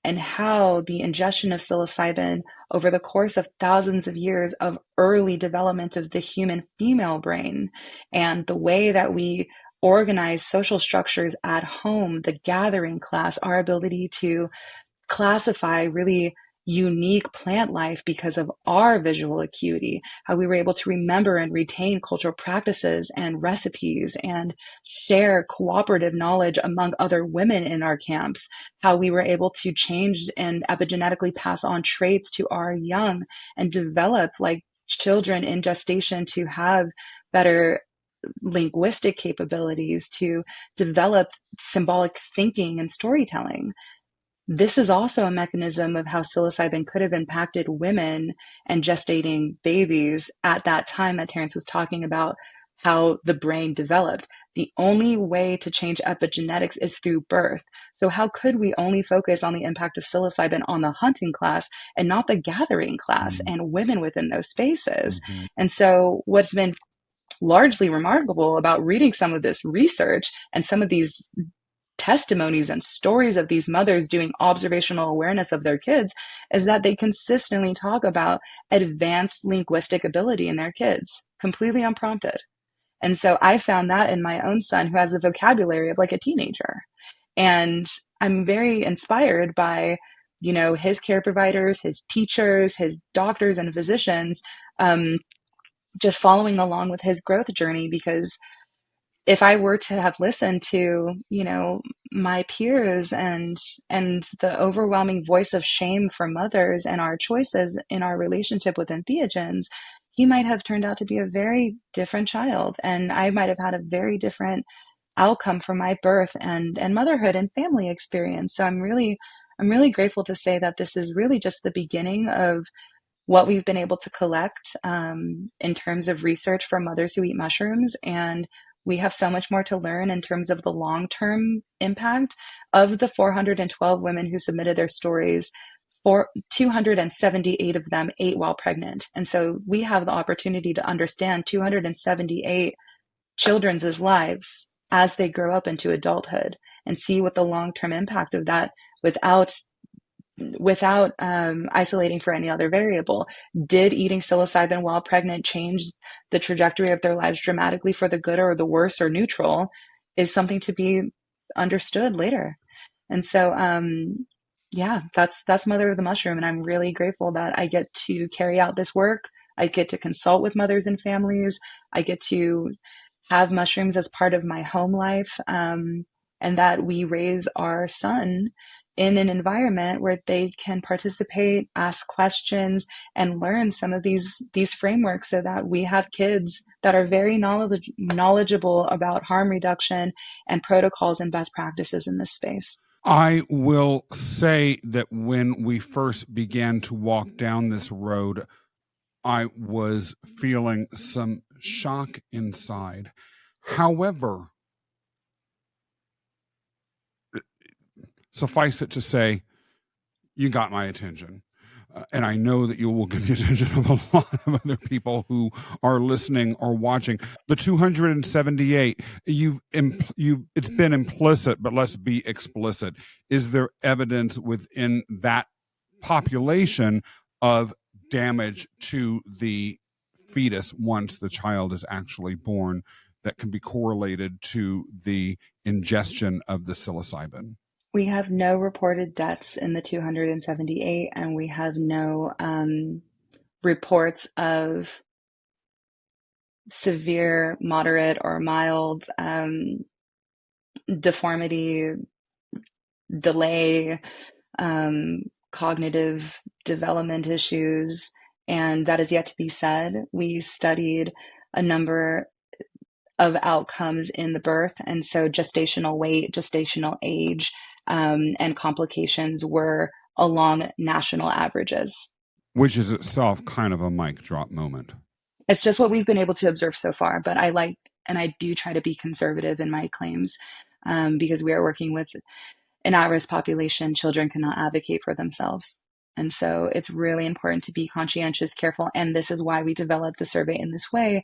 and how the ingestion of psilocybin over the course of thousands of years of early development of the human female brain, and the way that we organize social structures at home, the gathering class, our ability to classify really unique plant life because of our visual acuity, how we were able to remember and retain cultural practices and recipes and share cooperative knowledge among other women in our camps, how we were able to change and epigenetically pass on traits to our young and develop like children in gestation to have better linguistic capabilities, to develop symbolic thinking and storytelling. This is also a mechanism of how psilocybin could have impacted women and gestating babies at that time that Terence was talking about, how the brain developed. The only way to change epigenetics is through birth. So how could we only focus on the impact of psilocybin on the hunting class and not the gathering class and women within those spaces? Mhm. And so what's been largely remarkable about reading some of this research and some of these testimonies and stories of these mothers doing observational awareness of their kids is that they consistently talk about advanced linguistic ability in their kids, completely unprompted. And so I found that in my own son, who has a vocabulary of like a teenager. And I'm very inspired by, his care providers, his teachers, his doctors and physicians, just following along with his growth journey, because if I were to have listened to, my peers and the overwhelming voice of shame for mothers and our choices in our relationship with entheogens, he might have turned out to be a very different child, and I might have had a very different outcome for my birth and motherhood and family experience. So I'm really grateful to say that this is really just the beginning of what we've been able to collect, in terms of research for mothers who eat mushrooms. And we have so much more to learn in terms of the long-term impact of the 412 women who submitted their stories. 278 of them ate while pregnant. And so we have the opportunity to understand 278 children's lives as they grow up into adulthood and see what the long-term impact of that, without isolating for any other variable. Did eating psilocybin while pregnant change the trajectory of their lives dramatically for the good or the worse or neutral, is something to be understood later. And so, yeah, that's Mother of the Mushroom. And I'm really grateful that I get to carry out this work. I get to consult with mothers and families. I get to have mushrooms as part of my home life, and that we raise our son in an environment where they can participate, ask questions, and learn some of these frameworks, so that we have kids that are very knowledgeable about harm reduction and protocols and best practices in this space. I will say that when we first began to walk down this road, I was feeling some shock inside. However, suffice it to say, you got my attention. And I know that you will get the attention of a lot of other people who are listening or watching. The 278, it's been implicit, but let's be explicit. Is there evidence within that population of damage to the fetus once the child is actually born that can be correlated to the ingestion of the psilocybin? We have no reported deaths in the 278, and we have no reports of severe, moderate, or mild deformity, delay, cognitive development issues, and that is yet to be said. We studied a number of outcomes in the birth. And so gestational weight, gestational age, and complications were along national averages. Which is itself kind of a mic drop moment. It's just what we've been able to observe so far. But I do try to be conservative in my claims, because we are working with an at-risk population. Children cannot advocate for themselves. And so it's really important to be conscientious, careful. And this is why we developed the survey in this way,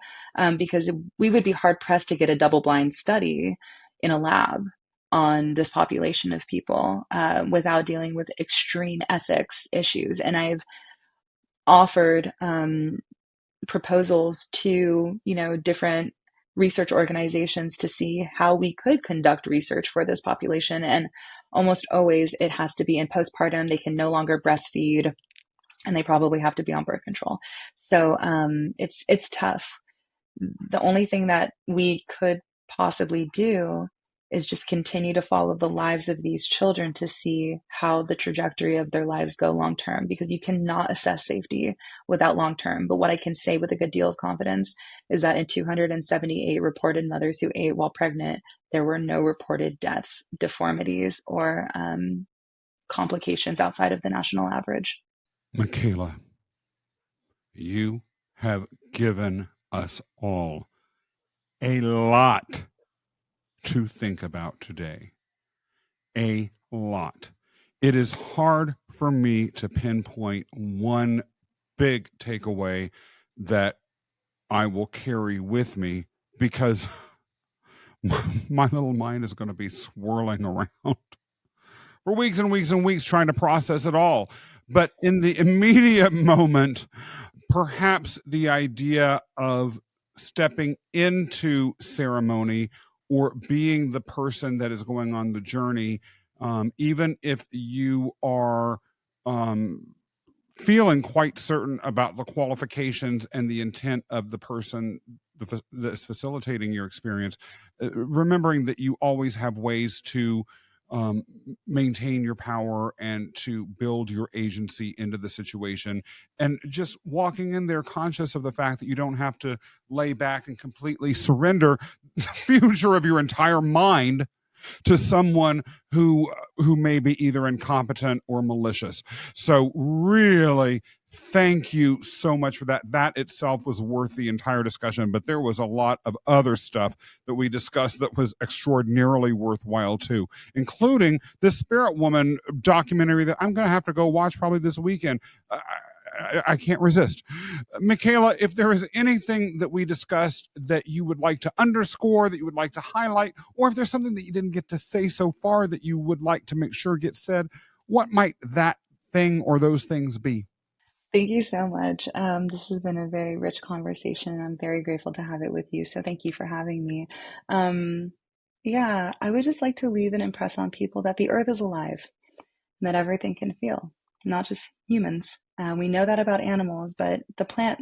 because we would be hard pressed to get a double-blind study in a lab on this population of people, without dealing with extreme ethics issues. And I've offered proposals to, different research organizations to see how we could conduct research for this population. And almost always it has to be in postpartum. They can no longer breastfeed, and they probably have to be on birth control. So it's tough. The only thing that we could possibly do is just continue to follow the lives of these children to see how the trajectory of their lives go long term, because you cannot assess safety without long term. But what I can say with a good deal of confidence is that in 278 reported mothers who ate while pregnant, there were no reported deaths, deformities, or complications outside of the national average. Michaela, you have given us all a lot to think about today. A lot. It is hard for me to pinpoint one big takeaway that I will carry with me, because my little mind is going to be swirling around for weeks and weeks and weeks trying to process it all. But in the immediate moment, perhaps the idea of stepping into ceremony or being the person that is going on the journey, even if you are feeling quite certain about the qualifications and the intent of the person that's facilitating your experience, remembering that you always have ways to maintain your power and to build your agency into the situation, and just walking in there conscious of the fact that you don't have to lay back and completely surrender the future of your entire mind to someone who may be either incompetent or malicious. So really, thank you so much for that. That itself was worth the entire discussion, but there was a lot of other stuff that we discussed that was extraordinarily worthwhile too, including the Spirit Woman documentary that I'm going to have to go watch probably this weekend. I can't resist. Michaela, if there is anything that we discussed that you would like to underscore, that you would like to highlight, or if there's something that you didn't get to say so far that you would like to make sure gets said, what might that thing or those things be? Thank you so much. This has been a very rich conversation. I'm very grateful to have it with you. So thank you for having me. Yeah, I would just like to leave and impress on people that the earth is alive, and that everything can feel, not just humans. We know that about animals, but the plant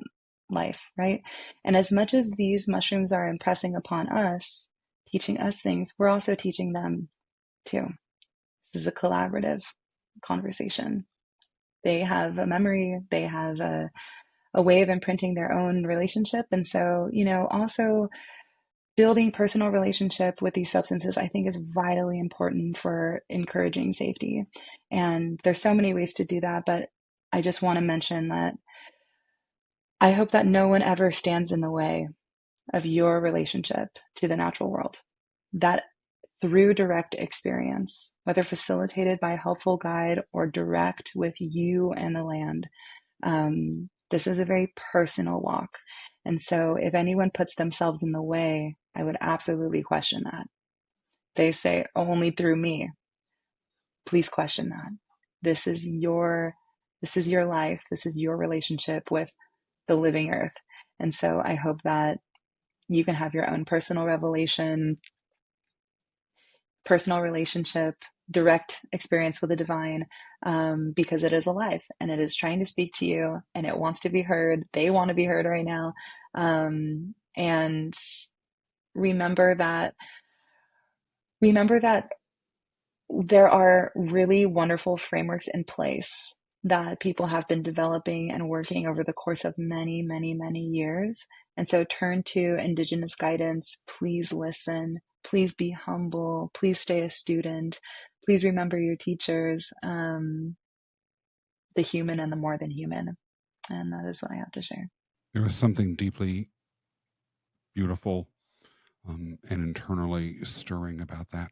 life, right? And as much as these mushrooms are impressing upon us, teaching us things, we're also teaching them too. This is a collaborative conversation. They have a memory, they have a way of imprinting their own relationship. And so, also building personal relationship with these substances, I think, is vitally important for encouraging safety. And there's so many ways to do that, but I just want to mention that I hope that no one ever stands in the way of your relationship to the natural world. That through direct experience, whether facilitated by a helpful guide or direct with you and the land, this is a very personal walk. And so if anyone puts themselves in the way, I would absolutely question that. They say, only through me. Please question that. This is your life. This is your relationship with the living earth. And so I hope that you can have your own personal revelation, personal relationship, direct experience with the divine, because it is alive and it is trying to speak to you and it wants to be heard. They want to be heard right now. And remember that there are really wonderful frameworks in place that people have been developing and working over the course of many, many, many years. And so turn to indigenous guidance. Please listen. Please be humble. Please stay a student. Please remember your teachers, the human and the more than human. And that is what I have to share. There was something deeply beautiful and internally stirring about that.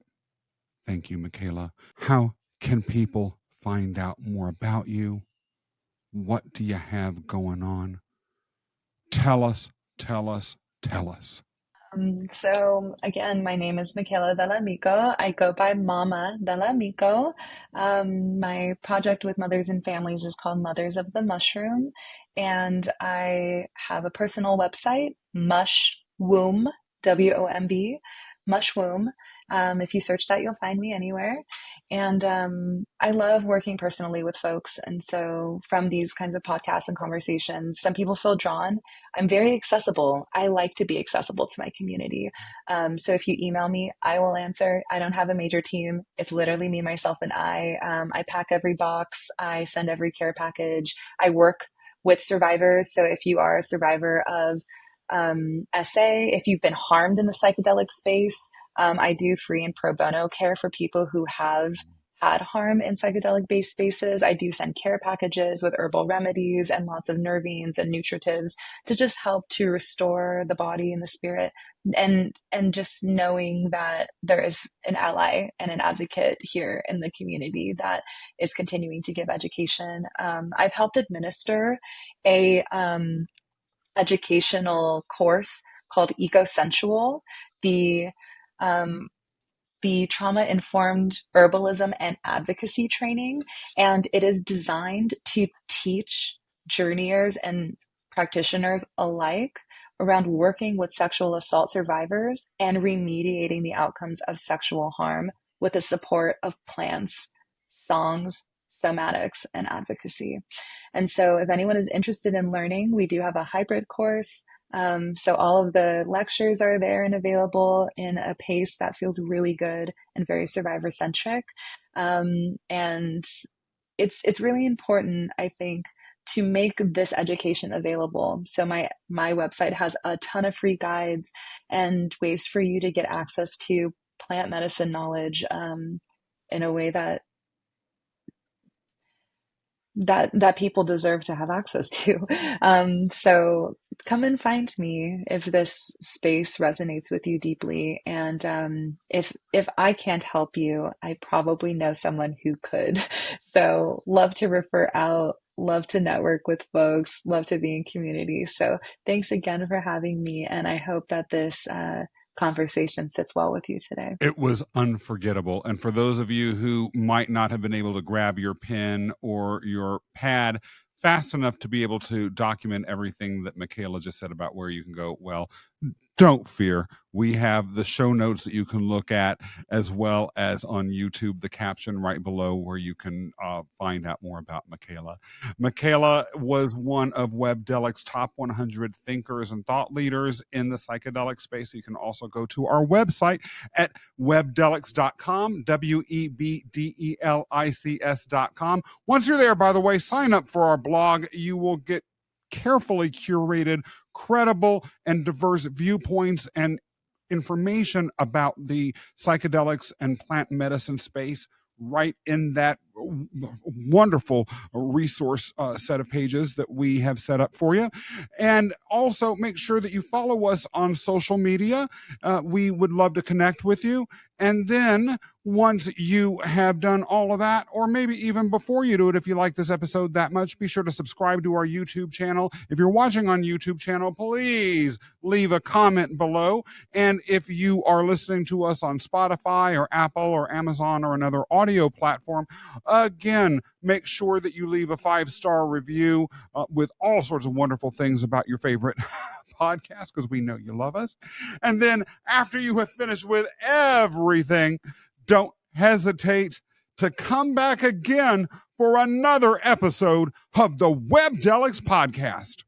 Thank you, Michaela. How can people find out more about you? What do you have going on? Tell us, tell us, tell us. So again, my name is Mikaela De La Myco. I go by Mama De La Myco. My project with mothers and families is called Mothers of the Mushroom, and I have a personal website, Mushwomb, WOMB, Mushwomb. If you search that, you'll find me anywhere. And I love working personally with folks. And so from these kinds of podcasts and conversations, some people feel drawn. I'm very accessible. I like to be accessible to my community. So if you email me, I will answer. I don't have a major team. It's literally me, myself, and I. I pack every box. I send every care package. I work with survivors. So if you are a survivor of SA, if you've been harmed in the psychedelic space, I do free and pro bono care for people who have had harm in psychedelic based spaces. I do send care packages with herbal remedies and lots of nervines and nutritives to just help to restore the body and the spirit, and just knowing that there is an ally and an advocate here in the community that is continuing to give education. I've helped administer a educational course called Ecosensual, the um, the trauma informed herbalism and advocacy training. And it is designed to teach journeyers and practitioners alike around working with sexual assault survivors and remediating the outcomes of sexual harm with the support of plants, songs, somatics, and advocacy. And so, if anyone is interested in learning, we do have a hybrid course. So all of the lectures are there and available in a pace that feels really good and very survivor centric. And it's really important, I think, to make this education available. So my website has a ton of free guides and ways for you to get access to plant medicine knowledge in a way that people deserve to have access to. So come and find me if this space resonates with you deeply. And if I can't help you, I probably know someone who could. So love to refer out, love to network with folks, love to be in community. So thanks again for having me. And I hope that this conversation sits well with you today. It was unforgettable. And for those of you who might not have been able to grab your pen or your pad fast enough to be able to document everything that Michaela just said about where you can go, well, don't fear. We have the show notes that you can look at, as well as on YouTube, the caption right below where you can find out more about Michaela. Michaela was one of Webdelics' top 100 thinkers and thought leaders in the psychedelic space. You can also go to our website at webdelics.com, WEBDELICS.com. Once you're there, by the way, sign up for our blog. You will get carefully curated, credible, and diverse viewpoints and information about the psychedelics and plant medicine space right in that wonderful resource set of pages that we have set up for you. And also make sure that you follow us on social media. We would love to connect with you. And then once you have done all of that, or maybe even before you do it, if you like this episode that much, be sure to subscribe to our YouTube channel. If you're watching on YouTube channel, please leave a comment below. And if you are listening to us on Spotify or Apple or Amazon or another audio platform, again, make sure that you leave a 5-star review with all sorts of wonderful things about your favorite podcast, because we know you love us. And then after you have finished with everything, don't hesitate to come back again for another episode of the Webdelics podcast.